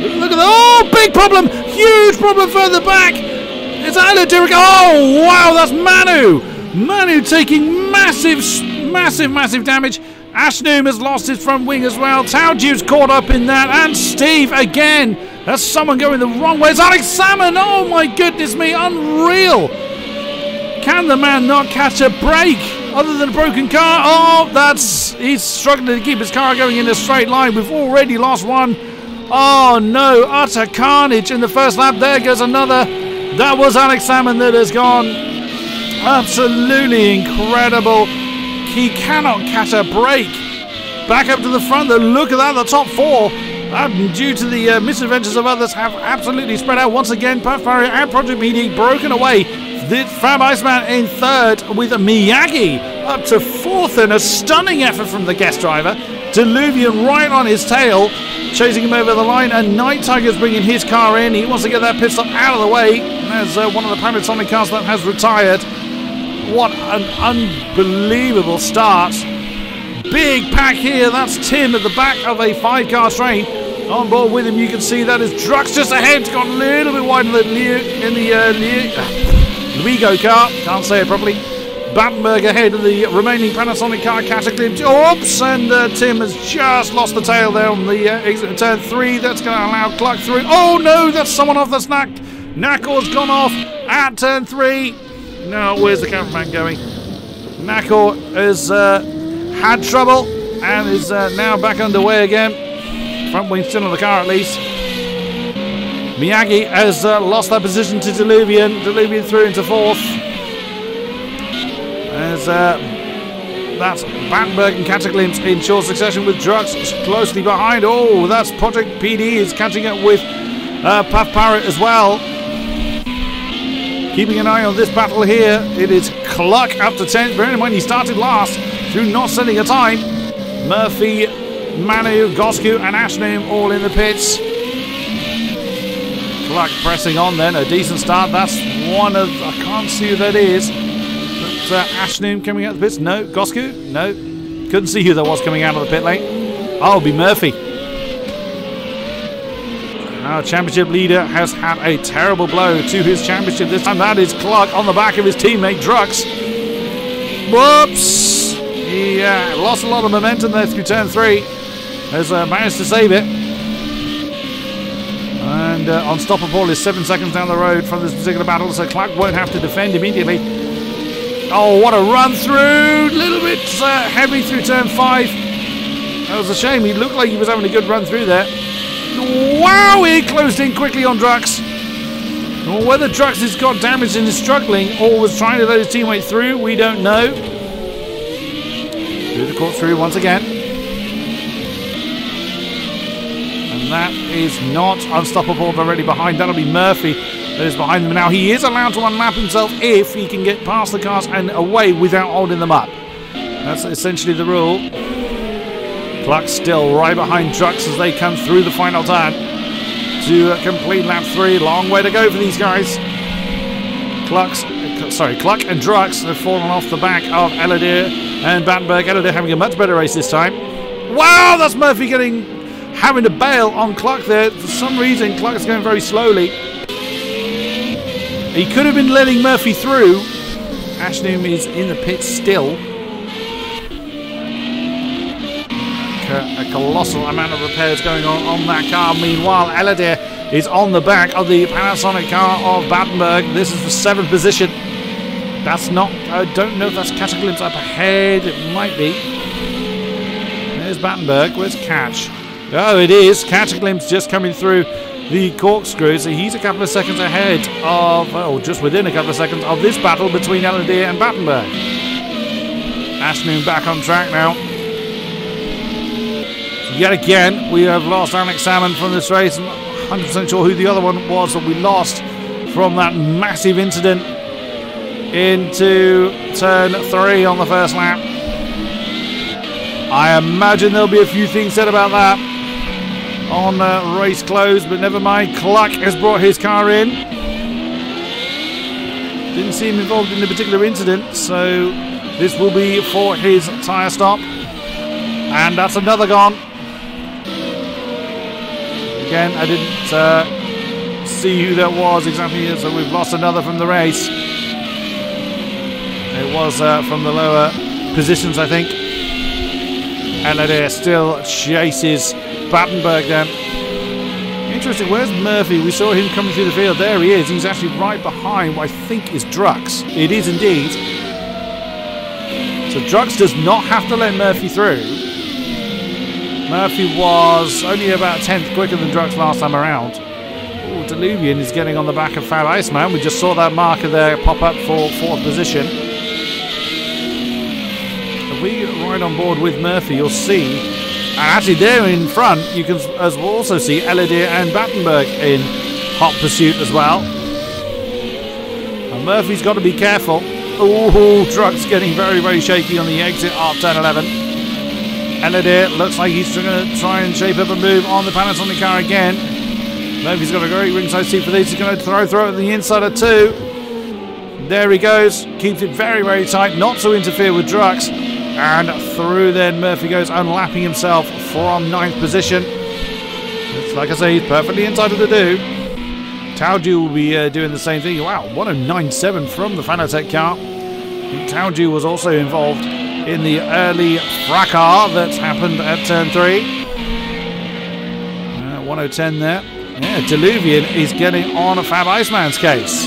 Oh, big problem. Huge problem further back. It's Aladiric. Oh, wow, that's Manu. Manu taking massive damage. Ashnoom has lost his front wing as well. Tauju's caught up in that. And Steve again. That's someone going the wrong way. It's Alex Salmon. Oh my goodness me. Unreal. Can the man not catch a break other than a broken car? Oh, he's struggling to keep his car going in a straight line. We've already lost one. Oh no. Utter carnage in the first lap. There goes another. That was Alex Salmon that has gone. Absolutely incredible. He cannot catch a break. Back up to the front though. Look at that, the top four. Due to the misadventures of others, have absolutely spread out once again. Puff Barrier and Project PD broken away. The Fab Iceman in third with Miyagi up to fourth in a stunning effort from the guest driver. Diluvian right on his tail, chasing him over the line, and Night Tiger's bringing his car in. He wants to get that pit stop out of the way. There's one of the Panasonic cars that has retired. What an unbelievable start. Big pack here. That's Tim at the back of a 5-car train. On board with him, you can see that is Drux just ahead. Got a little bit wider than Luigo car. Can't say it properly. Battenberg ahead of the remaining Panasonic car. Cataclysm. Oops! And Tim has just lost the tail there on the exit of turn 3. That's going to allow Cluck through. Oh no! That's someone off the snack. Nakor's gone off at turn 3. Now, where's the cameraman going? Nakor has had trouble and is now back underway again. Front wing still on the car at least. Miyagi has lost that position to Diluvian. Diluvian through into fourth. As that's Battenberg and Cataclysm in short succession with Drux closely behind. Oh, that's Project PD is catching up with Puff Parrot as well. Keeping an eye on this battle here, it is Cluck up to 10th. Bearing in mind he started last through not setting a time. Murphy, Manu, Gosku and Ashnoom all in the pits. Cluck pressing on then, a decent start. That's one of, I can't see who that is. But Ashnoom coming out of the pits. No, Gosku? No. Couldn't see who that was coming out of the pit lane. Oh, it'll be Murphy. Our championship leader has had a terrible blow to his championship this time. That is Cluck on the back of his teammate Drux. Whoops! He lost a lot of momentum there through turn 3. Has managed to save it. And Unstoppable is 7 seconds down the road from this particular battle, so Cluck won't have to defend immediately. Oh, what a run through! Little bit heavy through turn 5. That was a shame. He looked like he was having a good run through there. Wow, he closed in quickly on Drux. Well, whether Drux has got damage and is struggling or was trying to let his teammate through, we don't know. Through the court through once again. And that is not Unstoppable already behind. That'll be Murphy that is behind them now. He is allowed to unlap himself if he can get past the cars and away without holding them up. That's essentially the rule. Cluck still right behind Drux as they come through the final turn to complete lap 3. Long way to go for these guys. Cluck and Drux have fallen off the back of Eladir and Battenberg. Eladir having a much better race this time. Wow, that's Murphy having to bail on Cluck there. For some reason, Cluck is going very slowly. He could have been letting Murphy through. Ashnoom is in the pit still. A colossal amount of repairs going on that car. Meanwhile, Eladir is on the back of the Panasonic car of Battenberg. This is the 7th position. That's not, I don't know if that's Cataclysm up ahead. It might be. There's Battenberg. Where's Catch? Oh, it is. Cataclysm just coming through the corkscrew. So he's a couple of seconds ahead of, well, just within a couple of seconds of this battle between Eladir and Battenberg. Ashnoom back on track now. Yet again, we have lost Alex Salmon from this race. I'm not 100% sure who the other one was that we lost from that massive incident into turn 3 on the first lap. I imagine there'll be a few things said about that on race close, but never mind. Cluck has brought his car in. Didn't see him involved in the particular incident, so this will be for his tyre stop. And that's another gone. Again, I didn't see who that was exactly, so we've lost another from the race. It was from the lower positions, I think. And it still chases Battenberg then. Interesting, where's Murphy? We saw him coming through the field. There he is. He's actually right behind what I think is Drux. It is indeed. So Drux does not have to let Murphy through. Murphy was only about 10th quicker than Drux last time around. Oh, Deluvian is getting on the back of Fab Iceman. We just saw that marker there pop up for 4th position. If we ride on board with Murphy, you'll see, and actually there in front, you can as well also see Elodie and Battenberg in hot pursuit as well. And Murphy's got to be careful. Oh, Drux getting very, very shaky on the exit of turn 11. Elodie looks like he's going to try and shape up a move on the Panasonic car again. Murphy's got a great ringside seat for this. He's going to throw it at the inside of 2. There he goes. Keeps it very, very tight, not to interfere with Drux. And through then Murphy goes, unlapping himself from 9th position. It's like I say, he's perfectly entitled to do. Taoju will be doing the same thing. Wow, 1097 from the Fanatec car. Taoju was also involved in the early fracas that happened at turn 3. 1010 there. Yeah, Deluvian is getting on a Fab Iceman's case.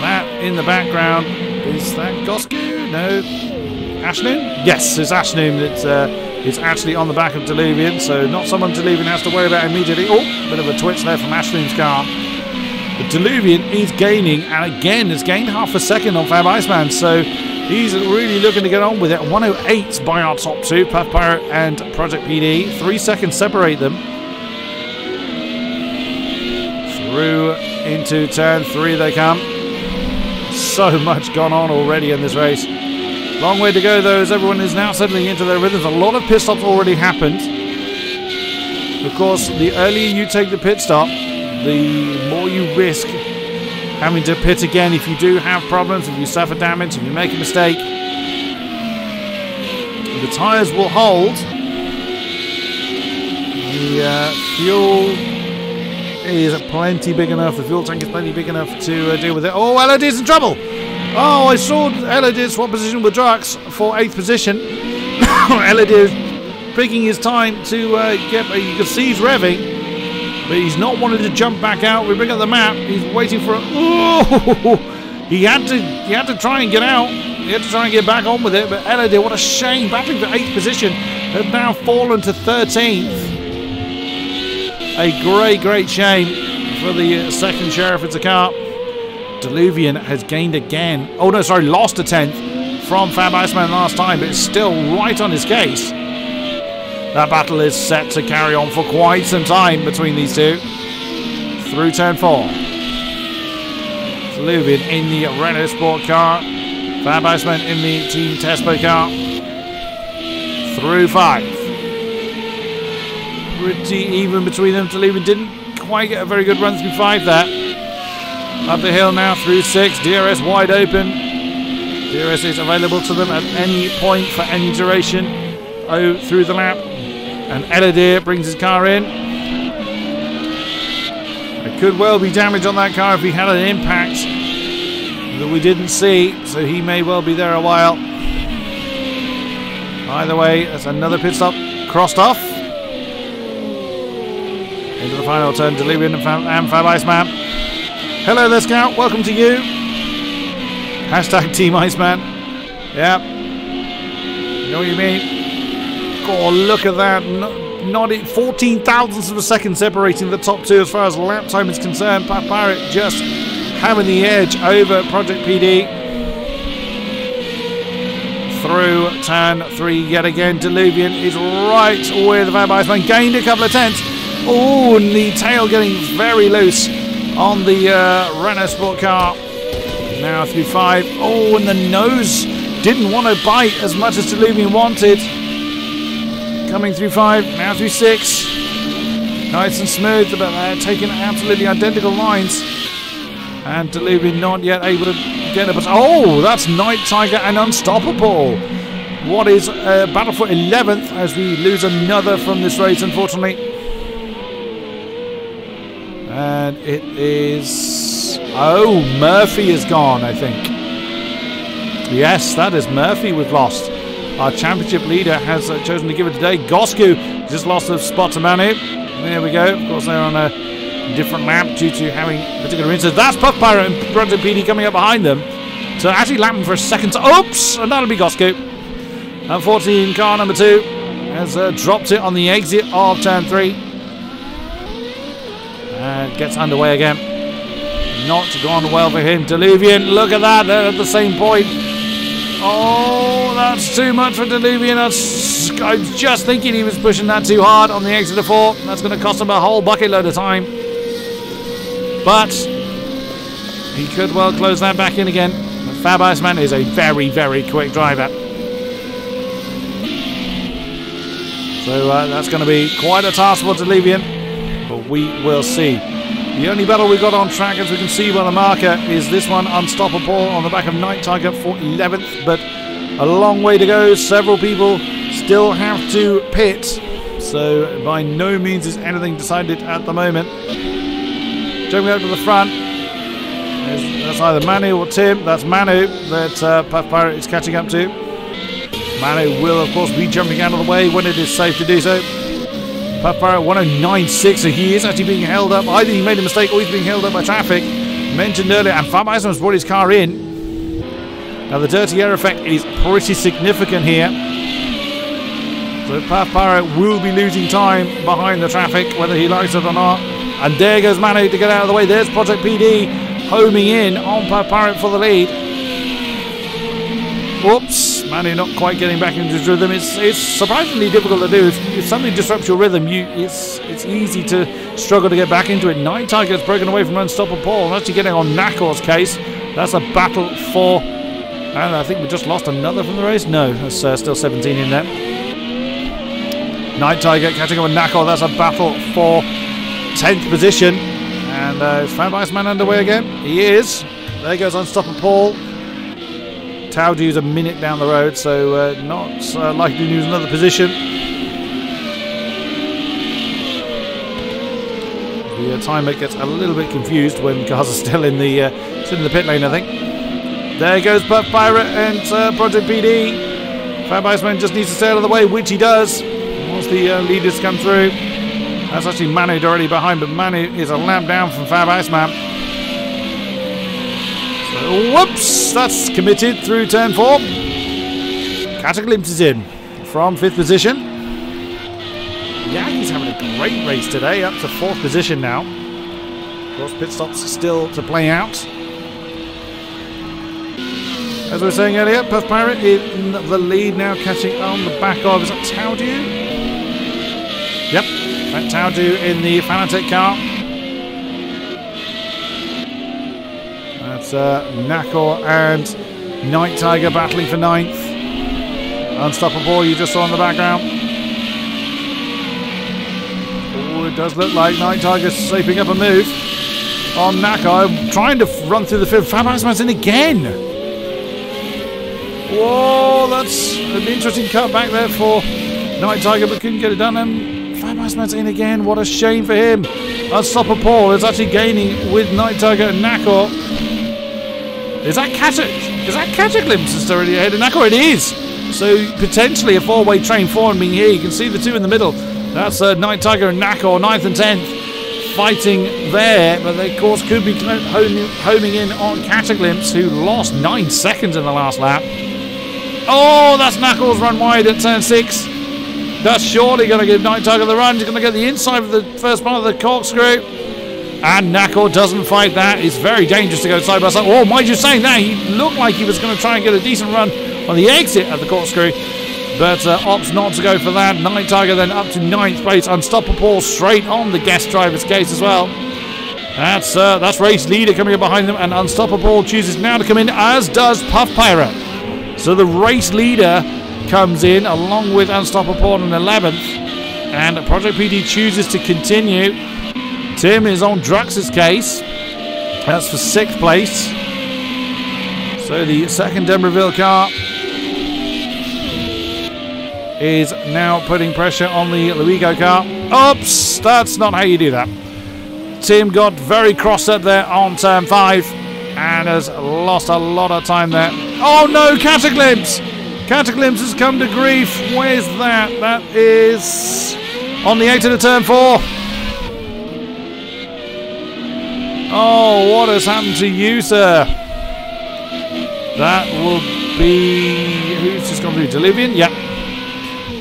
That in the background, is that Gosku? No. Ashnoon? Yes, it's Ashnoon that is actually on the back of Deluvian, so not someone Deluvian has to worry about immediately. Oh, bit of a twitch there from Ashnoon's car. But Deluvian is gaining, and again has gained half a second on Fab Iceman, so he's really looking to get on with it. 108 by our top 2, Puff Pirate and Project PD. 3 seconds separate them. Through into turn 3 they come. So much gone on already in this race. Long way to go though, as everyone is now settling into their rhythms. A lot of pit stops already happened. Of course, the earlier you take the pit stop, the more you risk having to pit again if you do have problems, if you suffer damage, if you make a mistake. The tyres will hold. The fuel is plenty big enough. The fuel tank is plenty big enough to deal with it. Oh, Elodie's in trouble. Oh, I saw Elodie swap position with Drux for 8th position. Elodie picking his time to get. You can see he's revving, but he's not wanting to jump back out. We bring up the map. He's waiting for. Oh, he had to try and get out. He had to try and get back on with it. But Elodie, what a shame, battling for 8th position, had now fallen to 13th. A great shame for the second sheriff of the car. Deluvian has gained again. Oh no, sorry, lost a 10th from Fab Iceman last time, but it's still right on his case. That battle is set to carry on for quite some time between these two. Through turn 4. Deluvian in the Renault Sport car. Fab Iceman in the Team Tespo car. Through 5. Pretty even between them. Deluvian didn't quite get a very good run through 5 there. Up the hill now through 6. DRS wide open. DRS is available to them at any point for any duration. Oh, through the lap. And Elodie brings his car in. There could well be damage on that car if he had an impact that we didn't see. So he may well be there a while. Either way, that's another pit stop crossed off. Into the final turn, Deluvian and Fab Iceman. Hello there, Scout. Welcome to you. Hashtag Team Iceman. Yeah. You know what you mean? Oh, look at that. Not 14 thousandths of a second separating the top 2 as far as lap time is concerned. Puff Pirate just having the edge over Project PD. Through turn 3 yet again. Deluvian is right with Fab Iceman. Gained a couple of tenths. Oh, and the tail getting very loose on the Renault Sport car. Now through 5. Oh, and the nose didn't want to bite as much as Deluvian wanted. coming through 5, now through 6. Nice and smooth, but they're taking absolutely identical lines. And Deluvian not yet able to get it. But oh, that's Night Tiger and Unstoppable. What is a battle for 11th as we lose another from this race, unfortunately. And it is... oh, Murphy is gone, I think. Yes, that is Murphy we've lost. Our championship leader has chosen to give it today. Gosku just lost a spot to Manu. There we go. Of course, they're on a different lap due to having particular incidents. That's Puff Pirate and Project PD coming up behind them. So actually lap them for a second. Oops! And that'll be Gosku. And 14 car number 2 has dropped it on the exit of turn 3. And gets underway again. Not gone well for him. Deluvian, look at that. They're at the same point. Oh, that's too much for Deluvian. I was just thinking he was pushing that too hard on the exit of 4. That's going to cost him a whole bucket load of time. But he could well close that back in again. Fab Iceman is a very, very quick driver. So that's going to be quite a task for Deluvian. But we will see. The only battle we've got on track, as we can see by the marker, is this one, Unstoppable, on the back of Night Tiger for 11th. But a long way to go. Several people still have to pit. So by no means is anything decided at the moment. Jumping up to the front. That's either Manu or Tim. That's Manu that Puff Pirate is catching up to. Manu will, of course, be jumping out of the way when it is safe to do so. Puff Pirate 109.6, so he is actually being held up. Either he made a mistake or he's being held up by traffic. Mentioned earlier, and Fab Iceman's brought his car in. Now the dirty air effect is pretty significant here. So Puff Pirate will be losing time behind the traffic, whether he likes it or not. And there goes Manu to get out of the way. There's Project PD homing in on Puff Pirate for the lead. Whoops, Manu not quite getting back into his rhythm. It's surprisingly difficult to do. If something disrupts your rhythm, it's easy to struggle to get back into it. Night Tiger's broken away from Unstoppable Paul and actually getting on Nakor's case. That's a battle for... and I think we just lost another from the race. No, there's still 17 in there. Night Tiger catching up with Nakor. That's a battle for 10th position. And is Fab Iceman underway again? He is. There goes Unstoppable Paul. Taudu's a minute down the road, so not likely to lose another position. The timer gets a little bit confused when cars are still in the pit lane, I think. There goes Puff Pirate and Project PD. Fab Iceman just needs to stay out of the way, which he does. Once the leaders come through. That's actually Manu already behind, but Manu is a lap down from Fab Iceman. Whoops, that's committed through turn 4. Cataclysm is in from 5th position. Yeah, he's having a great race today, up to 4th position now. Of course, pit stops still to play out. As we were saying earlier, Puff Pirate in the lead now, catching on the back of, is that Taudu? Yep, that Taudu in the Fanatec car. Nakor and Night Tiger battling for 9th. Unstoppable, you just saw in the background. Oh, it does look like Night Tiger's shaping up a move on Nakor, trying to run through the field. Fab Iceman's in again. Whoa, that's an interesting cut back there for Night Tiger, but couldn't get it done. And Fab Iceman's in again. What a shame for him. Unstoppable is actually gaining with Night Tiger and Nakor. Is that Cataclysm already ahead of Nakor? It is! So potentially a 4-way train forming here. You can see the two in the middle. That's Night Tiger and Nakor, 9th and 10th, fighting there. But they, of course, could be homing in on Cataclysm, who lost 9 seconds in the last lap. Oh, that's Nakor's run wide at turn 6. That's surely going to give Night Tiger the run. He's going to get the inside of the first part of the corkscrew. And Nakor doesn't fight that. It's very dangerous to go side by side. Oh, mind you saying that, he looked like he was going to try and get a decent run on the exit of the corkscrew. But opts not to go for that. Night Tiger then up to 9th place. Unstoppable straight on the guest driver's case as well. That's race leader coming up behind them. And Unstoppable chooses now to come in, as does Puff Pirate. So the race leader comes in along with Unstoppable in 11th, and Project PD chooses to continue. Tim is on Drux's case. That's for 6th place. So the second Denverville car is now putting pressure on the Luigo car. Oops, that's not how you do that. Tim got very cross up there on turn 5 and has lost a lot of time there. Oh no, Cataclysms! Cataclysms has come to grief. Where's that? That is on the exit of turn 4. Oh, what has happened to you, sir? That will be... Who's just gone through? Delivian? Yep.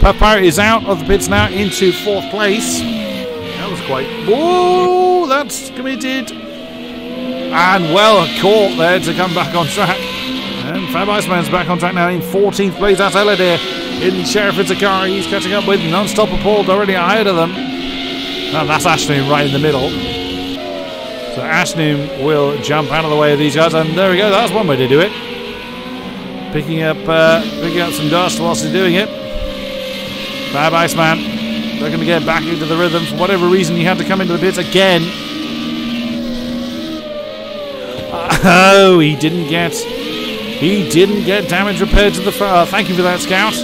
Puff Pirate is out of the pits now into 4th place. That was quite... Whoa, that's committed. And well caught there to come back on track. And Fab Iceman's back on track now in 14th place. That's Eladir in the Sheriff car. He's catching up with Non-Stopper already ahead of them. And that's Ashnoom right in the middle. So Ashnoom will jump out of the way of these guys. And there we go. That's one way to do it. Picking up some dust whilst he's doing it. Fab Iceman looking to get back into the rhythm. For whatever reason, he had to come into the pits again. Oh, he didn't get damage repaired to the front. Thank you for that, Scout.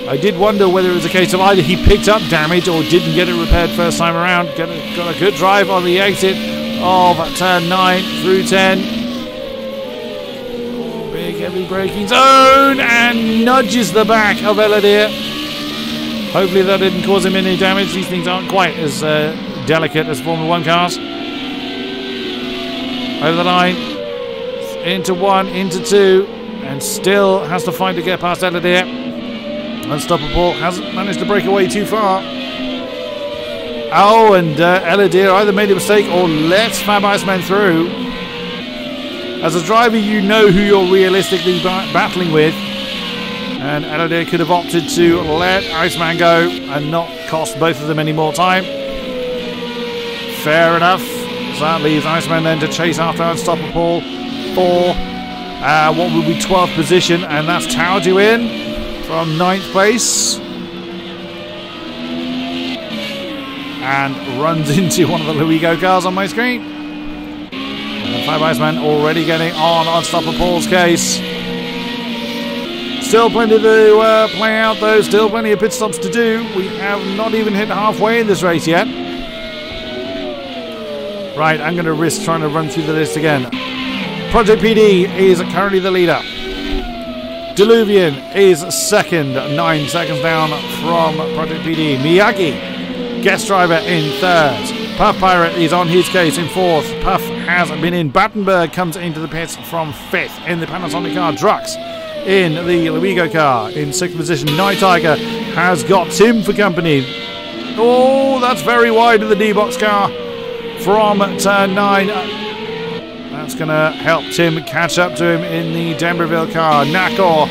I did wonder whether it was a case of either he picked up damage or didn't get it repaired first time around. Got a good drive on the exit of turn 9 through 10. Heavy braking zone and nudges the back of Eladir. Hopefully that didn't cause him any damage. These things aren't quite as delicate as Formula 1 cars. Over the line, into 1, into 2, and still has to fight to get past Eladir. Unstoppable hasn't managed to break away too far. Oh, and Eladir either made a mistake or lets Fab Iceman through. As a driver, you know who you're realistically battling with. And Eladir could have opted to let Iceman go and not cost both of them any more time. Fair enough. So that leaves Iceman then to chase after Unstoppable for what would be 12th position. And that's Tauju in from 9th place. And runs into one of the Luigo cars on my screen. Fab Iceman already getting on Unstoppable's case. Still plenty to play out though, still plenty of pit stops to do. We have not even hit halfway in this race yet. Right, I'm going to risk trying to run through the list again. Project PD is currently the leader. Diluvian is second, 9 seconds down from Project PD. Miyagi, guest driver in 3rd. Puff Pirate is on his case in 4th. Puff has been in. Battenberg comes into the pits from 5th in the Panasonic car. Drux in the Luigo car in 6th position. Night Tiger has got Tim for company. Oh, that's very wide of the D-Box car from turn 9. That's going to help Tim catch up to him in the Denverville car. Nakor,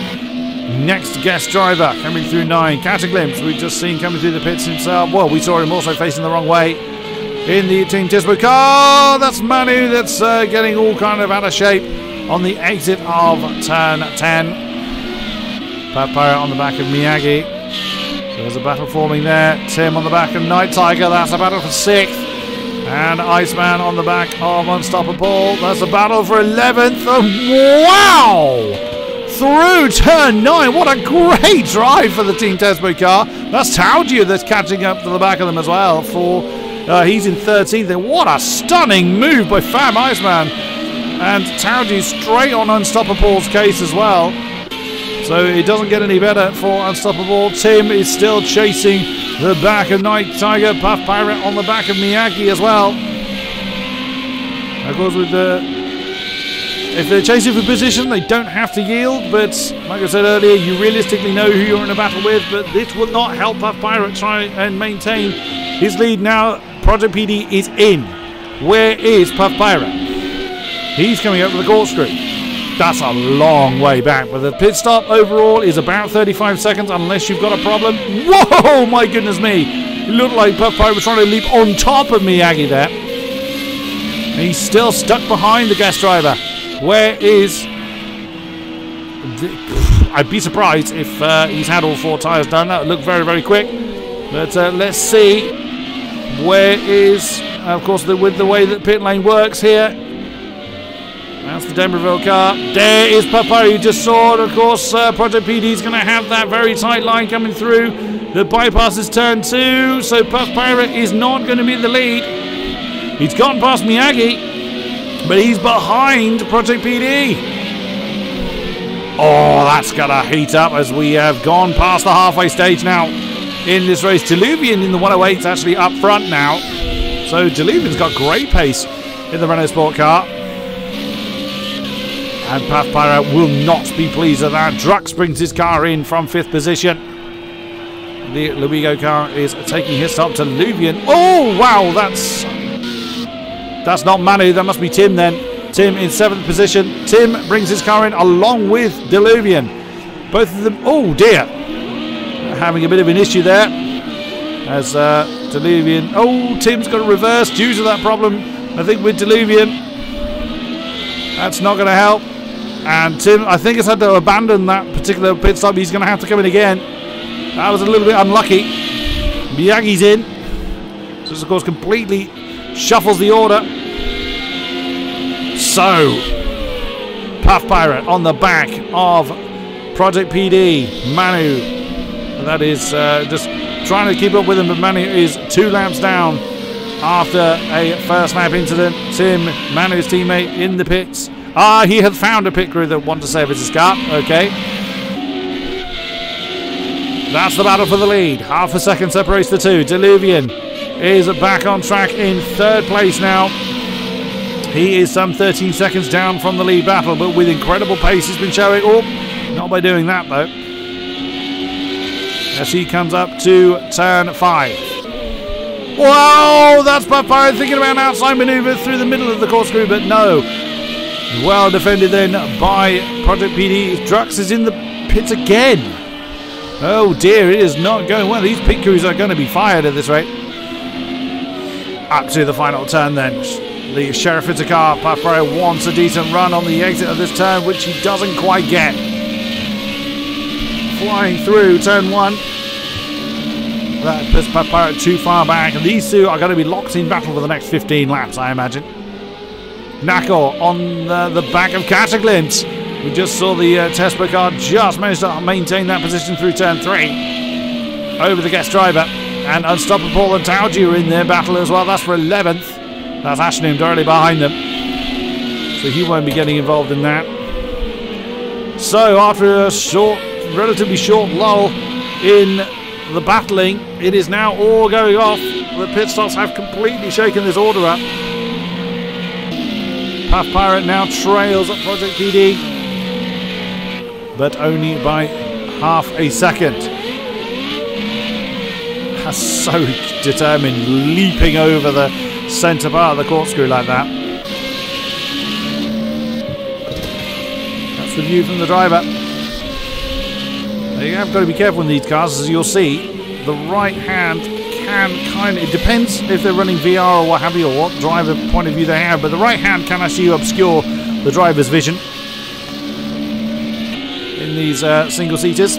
next guest driver, coming through 9. Cataclysms, we've just seen coming through the pits himself. Well, we saw him also facing the wrong way. In the Team Tisbo car, that's Manu that's getting all kind of out of shape on the exit of turn 10. Puff Pirate on the back of Miyagi. So there's a battle forming there. Tim on the back of Night Tiger, that's a battle for 6th. And Iceman on the back of Unstoppable, that's a battle for 11th. Oh, wow! Through turn 9, what a great drive for the Team Tesbo car. That's Tauju that's catching up to the back of them as well for... he's in 13th. What a stunning move by Fab Iceman. And Tauju straight on Unstoppable's case as well. So it doesn't get any better for Unstoppable. Tim is still chasing the back of Night Tiger. Puff Pirate on the back of Miyagi as well. Of course, with if they're chasing for position, they don't have to yield. But like I said earlier, you realistically know who you're in a battle with. But this will not help Puff Pirate try and maintain his lead now. Project PD is in. Where is Puff Pirate? He's coming up with a corkscrew. That's a long way back, but the pit stop overall is about 35 seconds unless you've got a problem. Whoa, my goodness me. It looked like Puff Pirate was trying to leap on top of Miyagi there. And he's still stuck behind the guest driver. Where is I'd be surprised if he's had all 4 tyres done. That would look very, very quick. But let's see. Where is, of course, with the way that pit lane works here. That's the Denverville car. There is Papa, you just saw it. Of course, Project PD is going to have that very tight line coming through. The bypass is turn 2, so Puff Pirate is not going to be in the lead. He's gone past Miyagi, but he's behind Project PD. Oh, that's going to heat up as we have gone past the halfway stage now in this race. Diluvian in the 108 is actually up front now. So Diluvian's got great pace in the Renault Sport car. And Puff Pirate will not be pleased with that. Drux brings his car in from 5th position. The Luigo car is taking his stop to Diluvian. Oh, wow, that's not Manu. That must be Tim then. Tim in 7th position. Tim brings his car in along with Diluvian. Both of them, oh dear, having a bit of an issue there. As Diluvian, oh, Tim's got a reverse due to that problem, I think, with Diluvian. That's not going to help. And Tim, I think, has had to abandon that particular pit stop. He's going to have to come in again. That was a little bit unlucky. Miyagi's in. So this, of course, completely shuffles the order. So, Puff Pirate on the back of Project PD. Manu, that is just trying to keep up with him, but Manu is 2 laps down after a first lap incident. Tim, Manu's teammate, in the pits. He had found a pit crew that want to service his car. Okay. That's the battle for the lead. Half a second separates the two. Diluvian is back on track in 3rd place now. He is some 13 seconds down from the lead battle, but with incredible pace he's been showing. Oh, not by doing that though. As he comes up to turn 5. Whoa, that's Puff Pirate thinking about an outside manoeuvre through the middle of the corkscrew, but no. Well defended then by Project PD. Drux is in the pits again. Oh dear, it is not going well. These pit crews are going to be fired at this rate. Up to the final turn then. The Sheriff Fitter car, Puff Pirate wants a decent run on the exit of this turn, which he doesn't quite get. Flying through turn 1. That puts Puff Pirate too far back, and these two are going to be locked in battle for the next 15 laps, I imagine. Nako on the back of Cataclysm. We just saw the Tesla car just managed to maintain that position through turn 3. Over the guest driver. And Unstoppable and Tauji are in their battle as well. That's for 11th. That's Ashton directly behind them. So he won't be getting involved in that. So after a relatively short lull in the battling, it is now all going off. The pit stops have completely shaken this order up. Puff Pirate now trails at Project PD, but only by half a second. That's so determined, leaping over the centre part of the corkscrew like that. That's the view from the driver. Now you have got to be careful in these cars, as you'll see. The right hand can kind of, it depends if they're running VR or what have you, or what driver point of view they have, but the right hand can actually obscure the driver's vision in these single-seaters.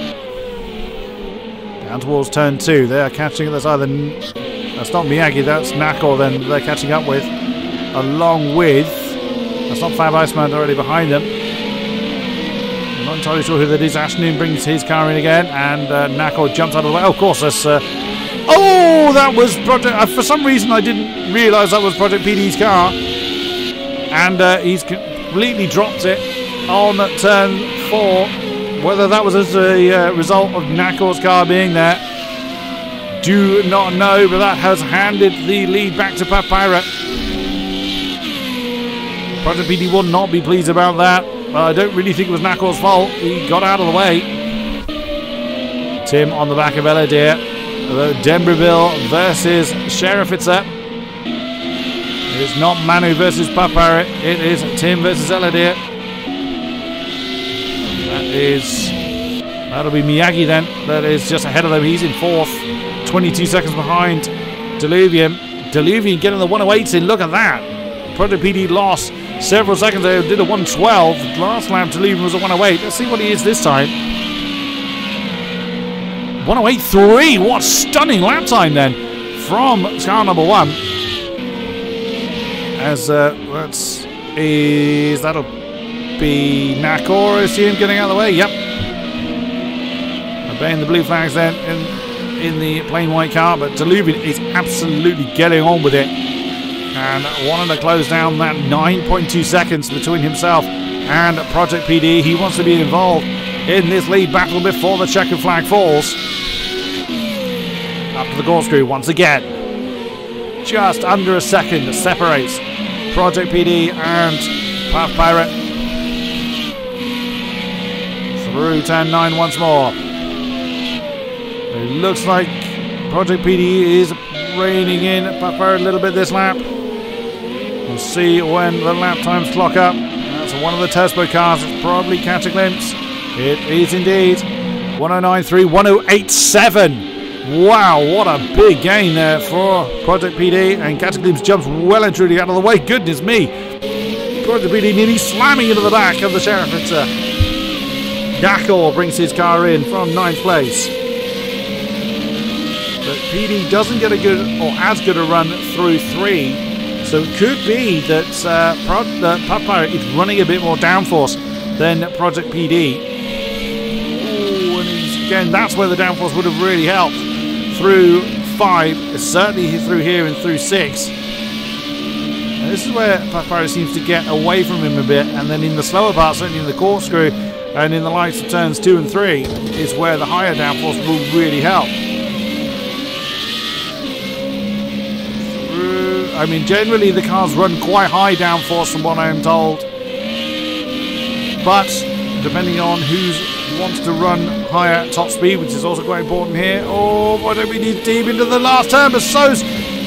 Down towards turn 2, they're catching, that's not Miyagi, that's Nako then they're catching up with, along with, that's not Fab Iceman already behind them. I'm not entirely sure who that is. Ashton brings his car in again, and Nako jumps out of the way. Oh, of course, that's oh, that was Project... for some reason, I didn't realise that was Project PD's car. And he's completely dropped it on turn 4. Whether that was as a result of Nako's car being there, do not know. But that has handed the lead back to Puff Pirate. Project PD will not be pleased about that. But I don't really think it was Nako's fault. He got out of the way. Tim on the back of Eladir. Denverville versus Sheriff Itza. It is not Manu versus Puff Pirate. It is Tim versus Eladir. That'll be Miyagi then. That is just ahead of them. He's in 4th. 22 seconds behind Diluvian. Diluvian getting the 108s in. Look at that. Project PD lost several seconds ago did a 112. Last lap to leave was a 108. Let's see what he is this time. 108.3. What stunning lap time then from car number 1. As that'll be Nakor, I assume, getting out of the way. Yep. Obeying the blue flags then in the plain white car, but Deluvian is absolutely getting on with it and wanting to close down that 9.2 seconds between himself and Project PD. He wants to be involved in this lead battle before the checkered flag falls. Up to the corkscrew once again. Just under a second that separates Project PD and Puff Pirate. Through turn 9 once more. It looks like Project PD is reining in Puff Pirate a little bit this lap. We'll see when the lap times clock up. That's one of the turbo cars. It's probably Cataclysms. It is indeed. 109.3, 108.7. Wow, what a big gain there for Project PD, and Cataclysms jumps well and truly out of the way. Goodness me. Project PD nearly slamming into the back of the Sheriff. It's Nakor brings his car in from 9th place. But PD doesn't get a good or as good a run through 3, so it could be that Puff Pirate is running a bit more downforce than Project PD. Ooh, and again, that's where the downforce would have really helped. Through 5, certainly through here and through 6. Now this is where Puff Pirate seems to get away from him a bit, and then in the slower parts, certainly in the corkscrew and in the likes of turns 2 and 3, is where the higher downforce will really help. I mean, generally the cars run quite high downforce from what I am told, but depending on who wants to run higher at top speed, which is also quite important here. Oh, why don't we need deep into the last turn? But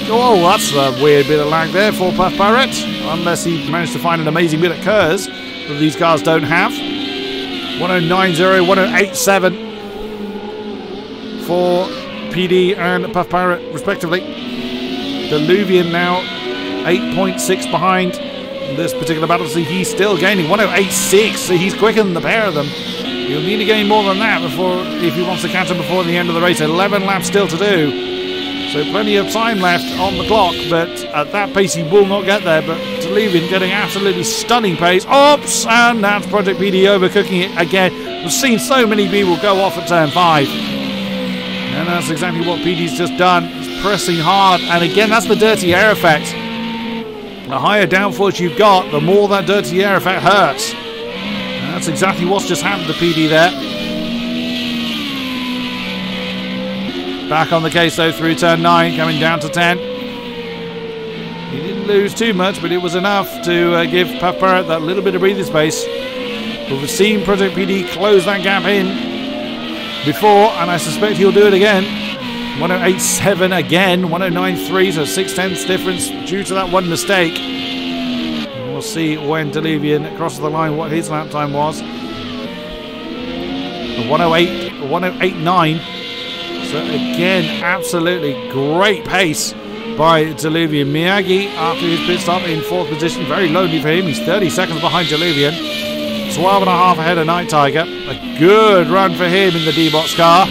oh, that's a weird bit of lag there for Puff Pirate, unless he managed to find an amazing bit of curves that these cars don't have. 109.0, 108.7 for PD and Puff Pirate respectively. Deluvian now 8.6 behind in this particular battle, so he's still gaining 108.6, so he's quicker than the pair of them. He'll need to gain more than that if he wants to catch him before the end of the race. 11 laps still to do, so plenty of time left on the clock, but at that pace he will not get there. But Deluvian getting absolutely stunning pace. Oops, and that's Project PD overcooking it again. We've seen so many people go off at turn 5, and that's exactly what PD's just done. He's pressing hard, and again, that's the dirty air effect. The higher downforce you've got, the more that dirty air effect hurts. And that's exactly what's just happened to PD there. Back on the case though through turn 9, coming down to 10. He didn't lose too much, but it was enough to give Puff Pirate that little bit of breathing space. But we've seen Project PD close that gap in before, and I suspect he'll do it again. 108.7 again, 109.3, so 6/10 difference due to that one mistake. And we'll see when Deluvian crosses the line what his lap time was. 108.9. So again, absolutely great pace by Deluvian. Miyagi, after his pit stop, in 4th position, very lonely for him. He's 30 seconds behind Deluvian. 12.5 ahead of Night Tiger. A good run for him in the D-Box car.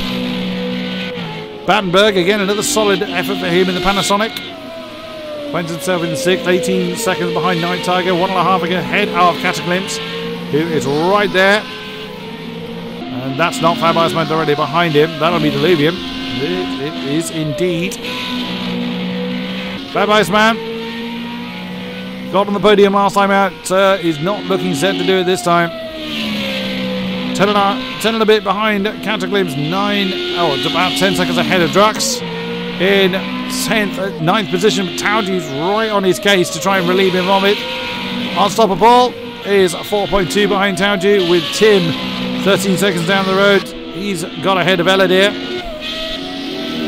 Battenberg, again, another solid effort for him in the Panasonic. Finds himself in 6th, 18 seconds behind Night Tiger, 1.5 ahead of Cataclysms, who is right there. And that's not Fab Iceman already behind him. That'll be Deluvian. It is indeed. Fab Iceman got on the podium last time out. Is not looking set to do it this time. 10 and a bit behind Cataclysms, it's about 10 seconds ahead of Drux. In 9th position, Tauji's right on his case to try and relieve him from it. Unstoppable is 4.2 behind Tauji, with Tim 13 seconds down the road. He's got ahead of Eladir.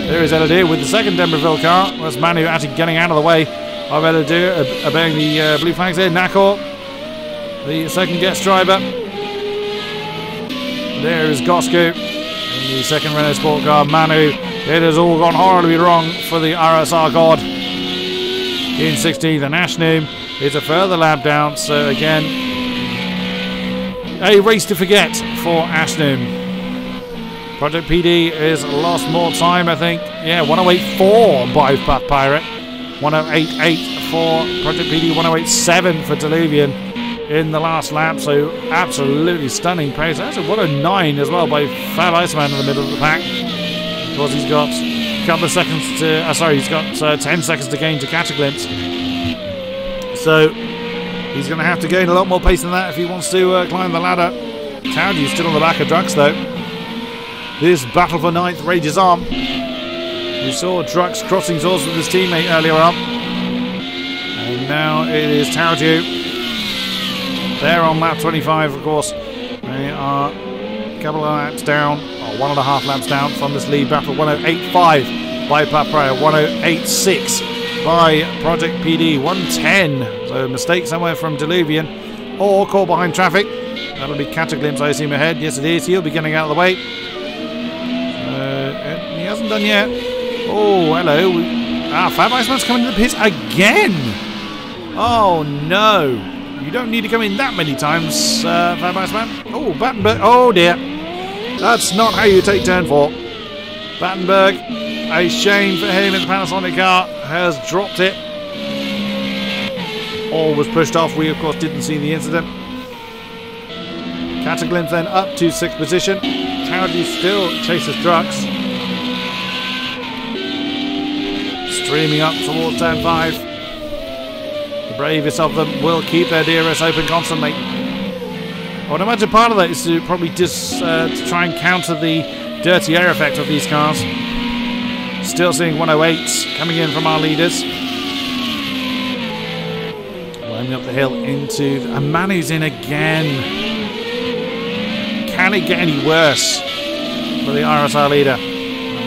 There is Eladir with the second Denverville car. That's Manu actually getting out of the way of Eladir, obeying the blue flags there. Nakor, the second guest driver. There is Gosku in the second Renault Sport car. Manu, it has all gone horribly wrong for the RSR God in 16th. And Ashnoom It's a further lap down, so again, a race to forget for Ashton. Project PD has lost more time, I think. Yeah, 108.4 by Puff Pirate. 108.8 for Project PD, 108.7 for Diluvian in the last lap. So absolutely stunning pace. That's a 109 as well by Fab Iceman in the middle of the pack. Of course, he's got a couple of seconds to... he's got 10 seconds to gain to catch a glimpse. So he's going to have to gain a lot more pace than that if he wants to climb the ladder. Towdy's still on the back of Drux, though. This battle for ninth rages on. We saw Drux crossing swords with his teammate earlier on. And now it is Tauju. They're on lap 25, of course. They are a couple of laps down, or 1.5 laps down from this lead battle. 108.5 by Papraya, 108.6 by Project PD, 110. So a mistake somewhere from Diluvian, or caught behind traffic. That'll be Catch a Glimpse, I assume, ahead. Yes, it is. He'll be getting out of the way. He hasn't done yet. Oh, hello. Fab Iceman's coming to the pits again. Oh, no. You don't need to come in that many times, Fab Iceman. Oh, Battenberg. Oh, dear. That's not how you take turn 4. Battenberg, a shame for him in the Panasonic car, has dropped it. Or was pushed off. We, of course, didn't see the incident. Catch a Glimpse then up to 6th position. Towdy still chases Drux. Streaming up towards turn 5. The bravest of them will keep their DRS open constantly. I would imagine part of that is to probably just to try and counter the dirty air effect of these cars. Still seeing 108s coming in from our leaders. Climbing up the hill into... and Manu's in again. Can it get any worse for the RSR leader?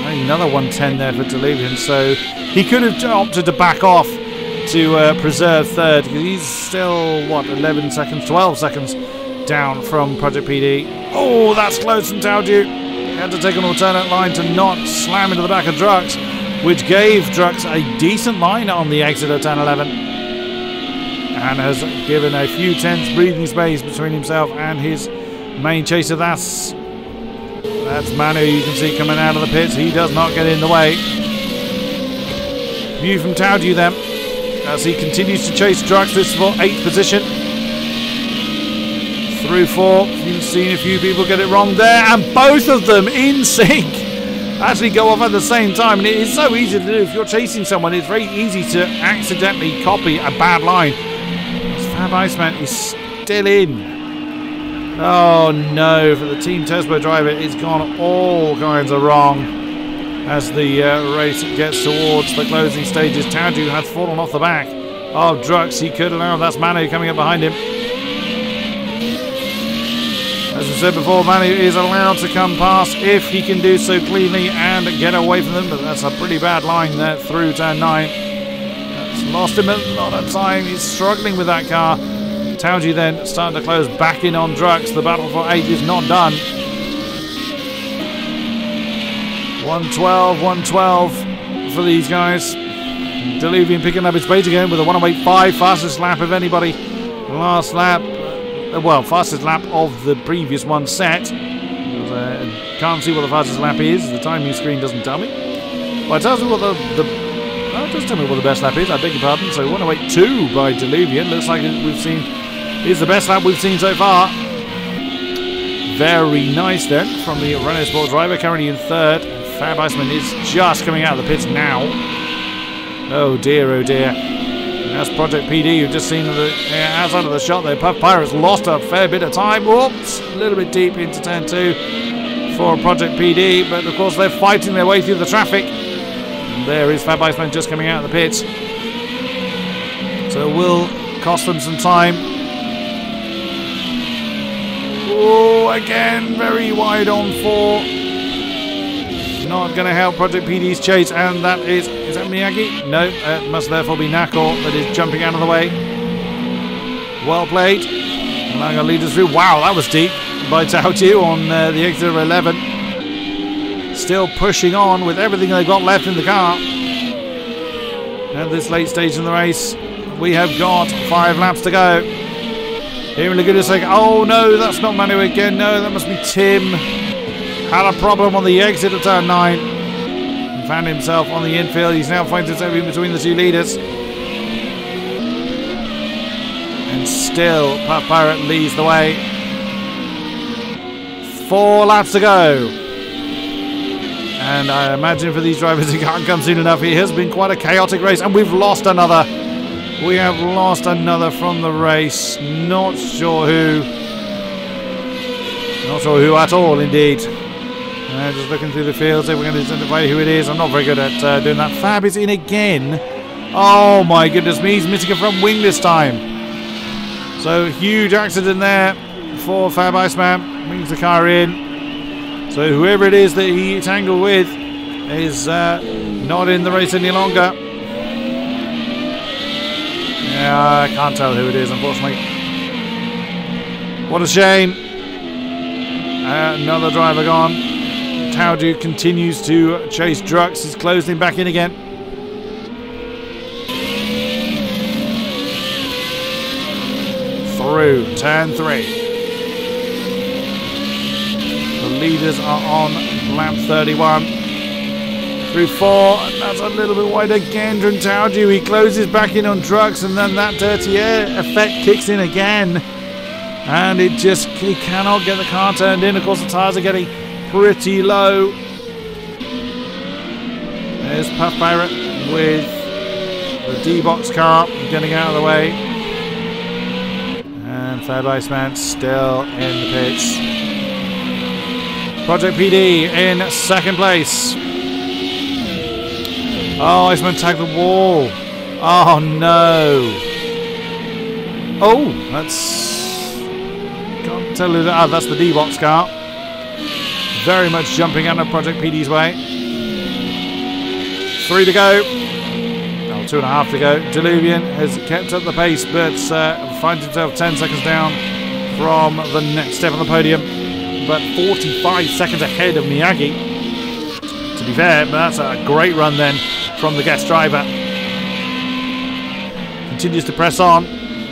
Another 110 there for Diluvian, so he could have opted to back off to preserve third, because he's still, what, 11 seconds, 12 seconds down from Project PD. Oh, that's close from Tauju. He had to take an alternate line to not slam into the back of Drux, which gave Drux a decent line on the exit of turn 11, and has given a few tenths breathing space between himself and his main chaser. That's Manu, you can see coming out of the pits. He does not get in the way. View from Tauju then, as he continues to chase Drux. This is for 8th position. Through 4. You've seen a few people get it wrong there, and both of them in sync actually go off at the same time. And it is so easy to do. If you're chasing someone, it's very easy to accidentally copy a bad line. Fab Iceman is still in. Oh no, for the Team Tesbo driver, it's gone all kinds of wrong as the race gets towards the closing stages. Tauju has fallen off the back of Drux. He could allow. That's Manu coming up behind him. As I said before, Manu is allowed to come past if he can do so cleanly and get away from them, but that's a pretty bad line there through turn 9. That's lost him a lot of time. He's struggling with that car. Tauju then starting to close back in on Drux. The battle for 8 is not done. 112 for these guys. Diluvian picking up his pace again with a 108.5, fastest lap of anybody. Last lap, well, fastest lap of the previous one set. Can't see what the fastest lap is. The timing screen doesn't tell me. Well, it tells me what it does tell me what the best lap is. I beg your pardon. So 108.2 by Diluvian. Looks like we've seen is the best lap we've seen so far. Very nice then from the Renault Sport driver, currently in 3rd. Fab Iceman is just coming out of the pits now. Oh dear, oh dear. And that's Project PD. You've just seen outside of the shot there. Puff Pirates lost a fair bit of time. Whoops, a little bit deep into turn 2 for Project PD, but of course they're fighting their way through the traffic. And there is Fab Iceman just coming out of the pits. So it will cost them some time. Oh, again, very wide on 4. Not going to help Project PD's chase, and that is that Miyagi? No, it must therefore be Nako that is jumping out of the way. Well played. And I'm going to lead us through. Wow, that was deep by Tauju on the exit of 11. Still pushing on with everything they've got left in the car. At this late stage in the race, we have got 5 laps to go. Here in Laguna Seca. Oh no, that's not Manu again. No, that must be Tim. Had a problem on the exit of turn 9. He found himself on the infield. He's now finding himself in between the 2 leaders. And still, Puff Pirate leads the way. 4 laps to go. And I imagine for these drivers, it can't come soon enough. It has been quite a chaotic race, and we've lost another. We have lost another from the race. Not sure who. Not sure who at all, indeed. Just looking through the fields, if we're going to identify who it is. I'm not very good at doing that. Fab is in again. Oh my goodness me, he's missing a front wing this time. So, huge accident there for Fab Iceman. Brings the car in. So, whoever it is that he tangled with is not in the race any longer. Yeah, I can't tell who it is, unfortunately. What a shame. Another driver gone. Taudu continues to chase Drux. He's closed him back in again. Through turn 3. The leaders are on lap 31. Through 4, and that's a little bit wide again from Taudu. He closes back in on Drux, and then that dirty air effect kicks in again. And he cannot get the car turned in. Of course, the tyres are getting pretty low. There's Puff Pirate with the D-Box car getting out of the way. And Third Iceman still in the pits. Project PD in 2nd place. Oh, Iceman tagged the wall. Oh no. Oh, can't tell who that. Oh, that's the D-Box car. Very much jumping out of Project PD's way. 3 to go. Oh, 2.5 to go. Diluvian has kept up the pace, but finds himself 10 seconds down from the next step on the podium. But 45 seconds ahead of Miyagi. To be fair, but that's a great run then from the guest driver. Continues to press on.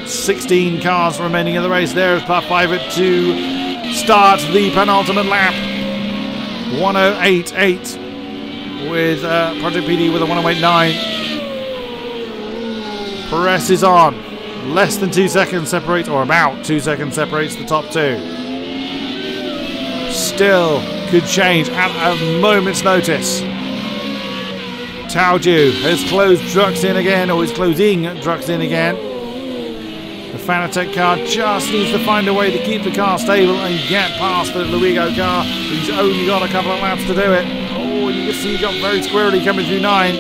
16 cars remaining in the race. There is Puff Pirate to start the penultimate lap. 1:08.8 with Project PD with a 1:08.9. Presses on. Less than 2 seconds separates, or about 2 seconds separates the top 2. Still could change at a moment's notice. Taudu has closed Drux in again, or is closing Drux in again. The Fanatec car just needs to find a way to keep the car stable and get past the Luigo car. He's only got a couple of laps to do it. Oh, you can see he got very squarely coming through 9.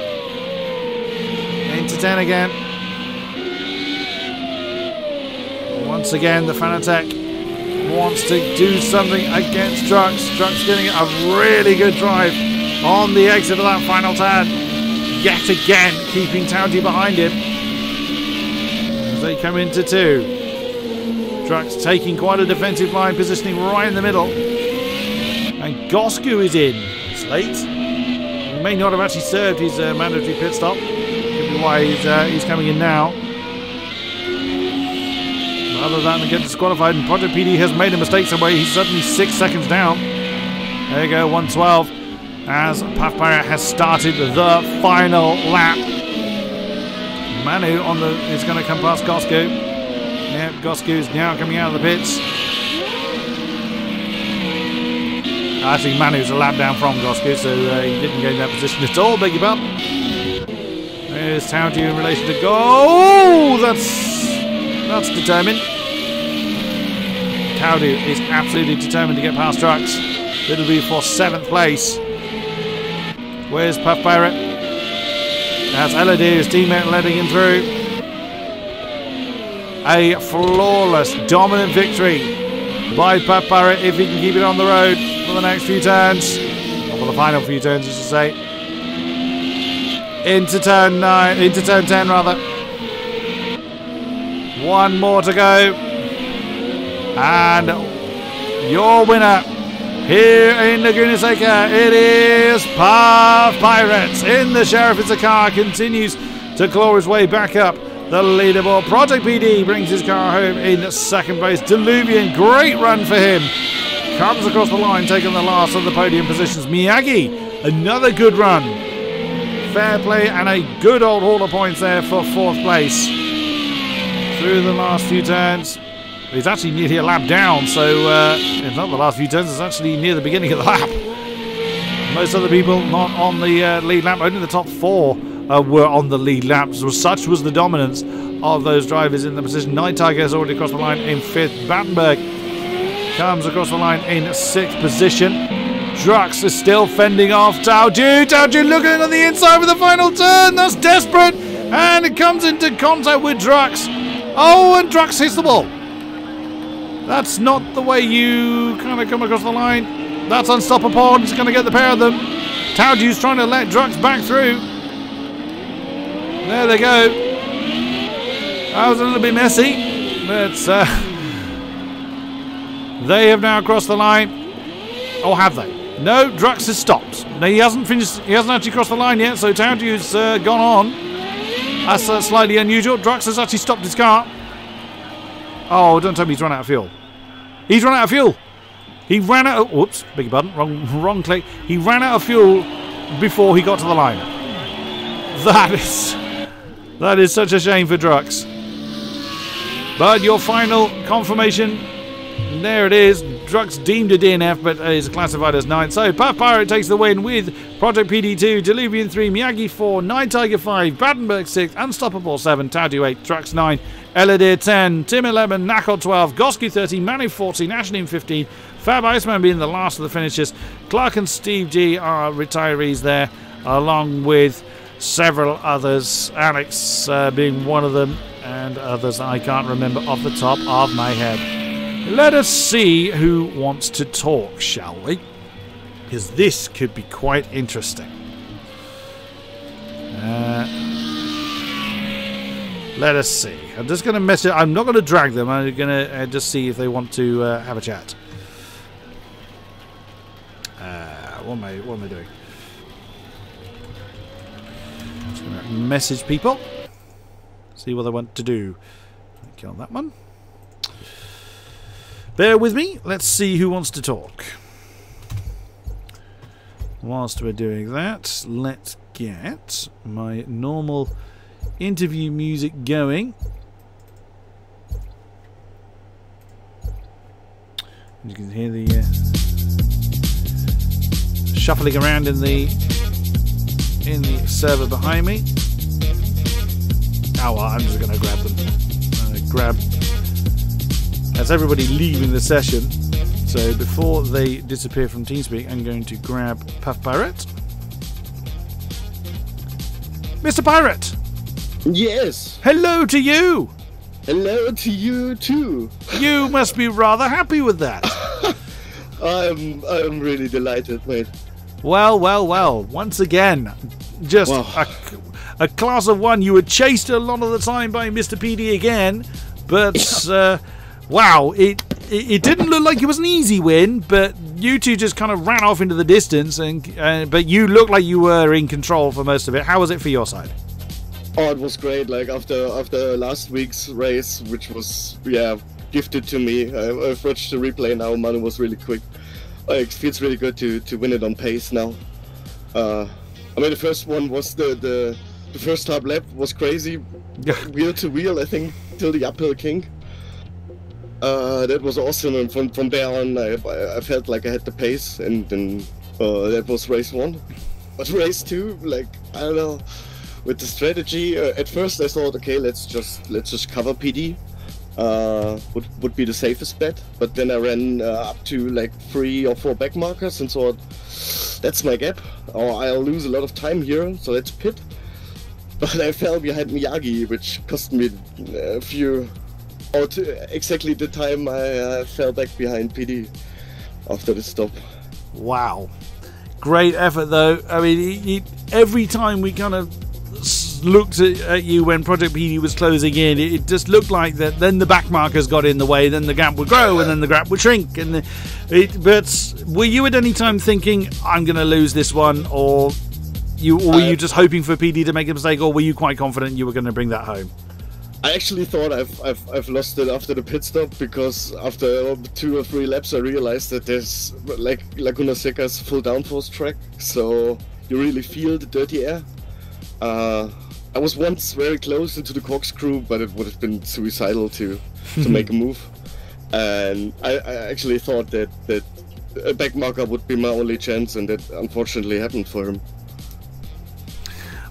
Into 10 again. Once again, the Fanatec wants to do something against Drux. Drux getting a really good drive on the exit of that final turn. Yet again, keeping Taudu behind him. As they come into 2. Drux taking quite a defensive line, positioning right in the middle. And Gosku is in. It's late. He may not have actually served his mandatory pit stop. Could be why he's coming in now. Other than to get disqualified, and Project PD has made a mistake somewhere. He's suddenly 6 seconds down. There you go, 1:12. As Puff Pirate has started the final lap. Manu is going to come past Gosku. Yeah, Gosku is now coming out of the pits. Actually, Manu's a lap down from Gosku, so he didn't gain that position at all. Beg your pardon. There's Taudu in relation to Oh, that's determined. Taudu is absolutely determined to get past Drux. It'll be for 7th place. Where's Puff Pirate? That's Eladir, his teammate, letting him through. A flawless, dominant victory by Puff Pirate if he can keep it on the road for the next few turns. Or for the final few turns, I should say. Into turn 10 rather. 1 more to go. And your winner here in Laguna Seca, it is Puff Pirates in the Sheriff. It's a car, continues to claw his way back up the leaderboard. Project PD brings his car home in second place. Diluvian, great run for him. Comes across the line, taking the last of the podium positions. Miyagi, another good run. Fair play and a good old haul of points there for fourth place. Through the last few turns. He's actually nearly a lap down, so it's not the last few turns, it's actually near the beginning of the lap. Most other people not on the lead lap. Only the top 4 were on the lead laps. Such was the dominance of those drivers in the position. Night Tiger has already crossed the line in 5th. Battenberg comes across the line in 6th position. Drux is still fending off Taoju. Taoju looking on the inside for the final turn. That's desperate. And it comes into contact with Drux. Oh, and Drux hits the ball. That's not the way you kind of come across the line. That's unstoppable. It's going to get the pair of them. Taoju's trying to let Drux back through. There they go. That was a little bit messy. But they have now crossed the line. Or have they? No, Drux has stopped. No, he hasn't finished. He hasn't actually crossed the line yet. So Taoju's gone on. That's slightly unusual. Drux has actually stopped his car. Oh, don't tell me he's run out of fuel. He's run out of fuel. He ran out of... Whoops, beg your pardon. Wrong click. He ran out of fuel before he got to the line. That is such a shame for Drux. But your final confirmation, there it is. Drux deemed a DNF, but is classified as 9th. So Puff Pirate takes the win with Project PD 2, Diluvian 3, Miyagi 4, Night Tiger 5, Battenberg 6, Unstoppable 7, Taoju 8, Drux 9, Eladir 10, Tim 11, Nakol 12, Gosky 13, Manu 14, Ashnin 15, Fab Iceman being the last of the finishers. Clark and Steve G are retirees there, along with several others, Alex being one of them, and others I can't remember off the top of my head. Let us see who wants to talk, shall we? Because this could be quite interesting. Let us see. I'm just going to message. I'm not going to drag them. I'm going to just see if they want to have a chat. What am I doing? I'm just going to message people. See what they want to do. Kill that one. Bear with me. Let's see who wants to talk. Whilst we're doing that, let's get my normal interview music going. You can hear the shuffling around in the server behind me. Oh, well, I'm just going to grab them. That's everybody leaving the session. So before they disappear from TeamSpeak, I'm going to grab Puff Pirate. Mr. Pirate! Yes! Hello to you! Hello to you too! You must be rather happy with that. I'm really delighted, mate. Well. Once again, just a class of one. You were chased a lot of the time by Mr. PD again, but... wow, it didn't look like it was an easy win, but you two just kind of ran off into the distance, and but you looked like you were in control for most of it. How was it for your side? Oh, it was great. Like after last week's race, which was gifted to me. I've watched the replay now. Manu was really quick. It feels really good to win it on pace now. I mean, the first one was the first top lap was crazy, wheel to wheel. I think till the uphill king. That was awesome, and from there on I felt like I had the pace, and then that was race 1. But race 2, like, I don't know, with the strategy, at first I thought, okay, let's just cover PD, would be the safest bet. But then I ran up to like 3 or 4 back markers and thought, that's my gap, or I'll lose a lot of time here, so let's pit. But I fell behind Miyagi, which cost me a few... exactly the time I fell back behind PD after the stop. Wow. Great effort though. I mean, every time we kind of looked at you when Project PD was closing in, it just looked like that then the back markers got in the way, then the gap would grow, and then the gap would shrink. But were you at any time thinking, I'm going to lose this one, or were you just hoping for PD to make a mistake, or were you quite confident you were going to bring that home? I actually thought I've lost it after the pit stop, because after 2 or 3 laps I realized that there's like Laguna Seca's full downforce track, so you really feel the dirty air. I was once very close into the corkscrew, but it would have been suicidal to make a move. And I actually thought that a back marker would be my only chance, and that unfortunately happened for him.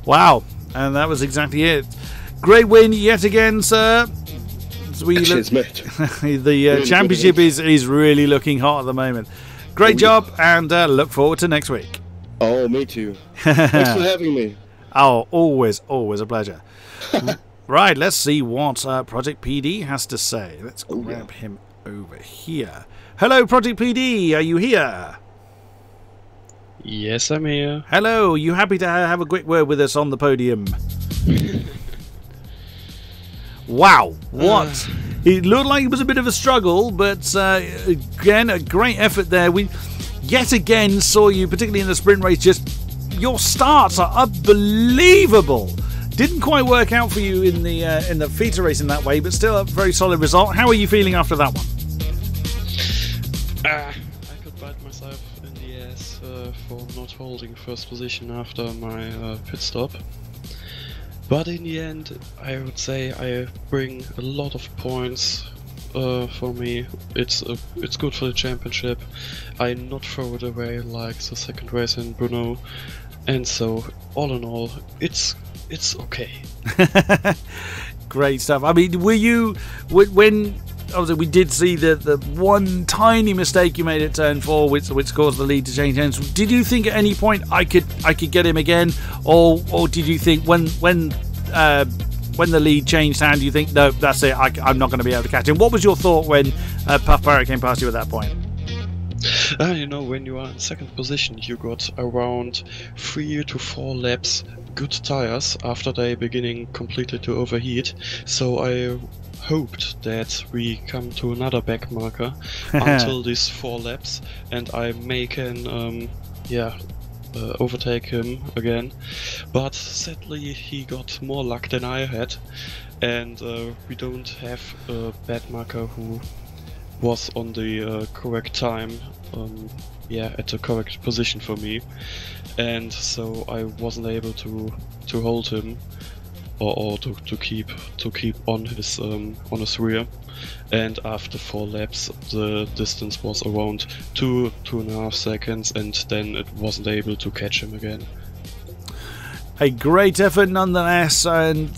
Wow, and that was exactly it. Great win yet again, sir. Cheers, mate. The Really championship is really looking hot at the moment. Great job, and look forward to next week. Oh, me too. Thanks for having me. Oh, always a pleasure. Right, let's see what Project PD has to say. Let's grab him over here. Hello, Project PD, are you here? Yes, I'm here. Hello, you happy to have a quick word with us on the podium? Wow, what? It looked like it was a bit of a struggle, but again, a great effort there. We yet again saw you, particularly in the sprint race, just your starts are unbelievable. Didn't quite work out for you in the feature race in that way, but still a very solid result. How are you feeling after that one? I could bite myself in the ass for not holding first position after my pit stop. But in the end, I would say I bring a lot of points for me. It's good for the championship. I not throw it away like the second race in Renault, and so all in all, it's okay. Great stuff. I mean, were you when? Obviously, we did see the one tiny mistake you made at turn 4, which caused the lead to change hands. Did you think at any point I could get him again, or did you think when the lead changed hand, you think no, that's it, I'm not going to be able to catch him? What was your thought when Puff Pirate came past you at that point? You know, when you are in second position, you got around 3 to 4 laps good tires after they beginning completely to overheat. So I hoped that we come to another back marker until these 4 laps, and I may can overtake him again. But sadly he got more luck than I had, and we don't have a back marker who was on the correct time, at the correct position for me, and so I wasn't able to hold him or to keep on his rear. And after 4 laps the distance was around 2.5 seconds, and then it wasn't able to catch him again. A great effort nonetheless, and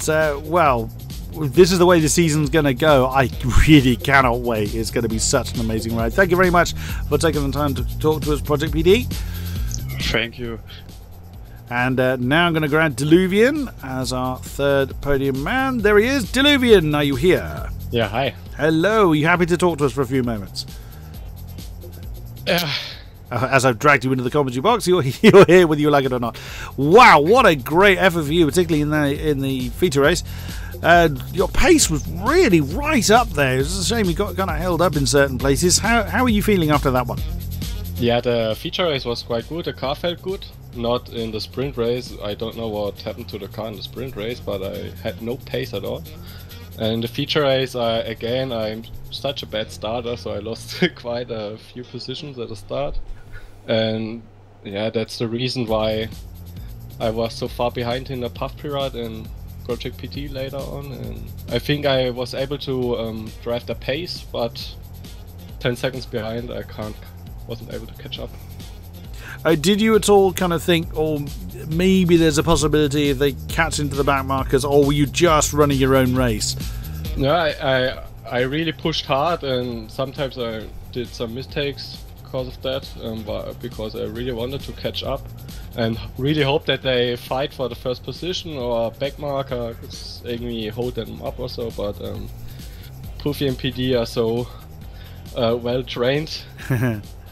well, if this is the way the season's going to go, I really cannot wait. It's going to be such an amazing ride. Thank you very much for taking the time to talk to us, Project PD. Thank you. And now I'm going to grab Diluvian as our third podium man. There he is. Diluvian, are you here? Yeah, hi. Hello, are you happy to talk to us for a few moments? As I've dragged you into the commentary box, you're here whether you like it or not. Wow, what a great effort for you, particularly in the feature race. Your pace was really right up there. It's a shame you got kind of held up in certain places. How are you feeling after that one? Yeah, the feature race was quite good. The car felt good. Not in the sprint race. I don't know what happened to the car in the sprint race, but I had no pace at all. And in the feature race, I'm such a bad starter, so I lost quite a few positions at the start. And yeah, that's the reason why I was so far behind in the Puff Pirate and Project PT later on. And I think I was able to drive the pace, but 10 seconds behind, wasn't able to catch up. Did you at all kind of think, or maybe there's a possibility if they catch into the back markers, or were you just running your own race? No, I really pushed hard, and sometimes I did some mistakes because of that, but because I really wanted to catch up and really hope that they fight for the first position or back marker could irgendwie hold them up or so. But Puffy and PD are so well trained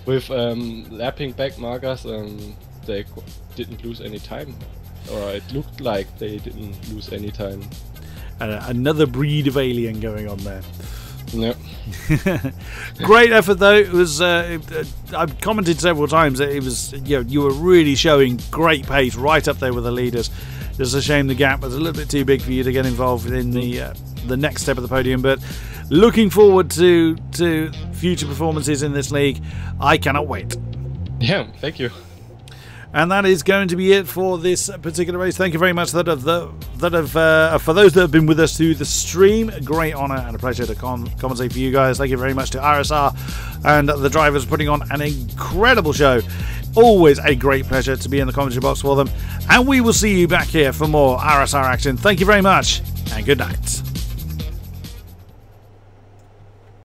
with lapping back markers, they didn't lose any time, or it looked like they didn't lose any time. Another breed of alien going on there. Yep. Great effort though. It was. I've commented several times that it was. You were really showing great pace, right up there with the leaders. It's a shame the gap was a little bit too big for you to get involved in the the next step of the podium. But looking forward to future performances in this league. I cannot wait. Yeah, thank you. And that is going to be it for this particular race. Thank you very much for those that have been with us through the stream. Great honour and a pleasure to commentate for you guys. Thank you very much to RSR and the drivers putting on an incredible show. Always a great pleasure to be in the commentary box for them. And we will see you back here for more RSR action. Thank you very much and good night.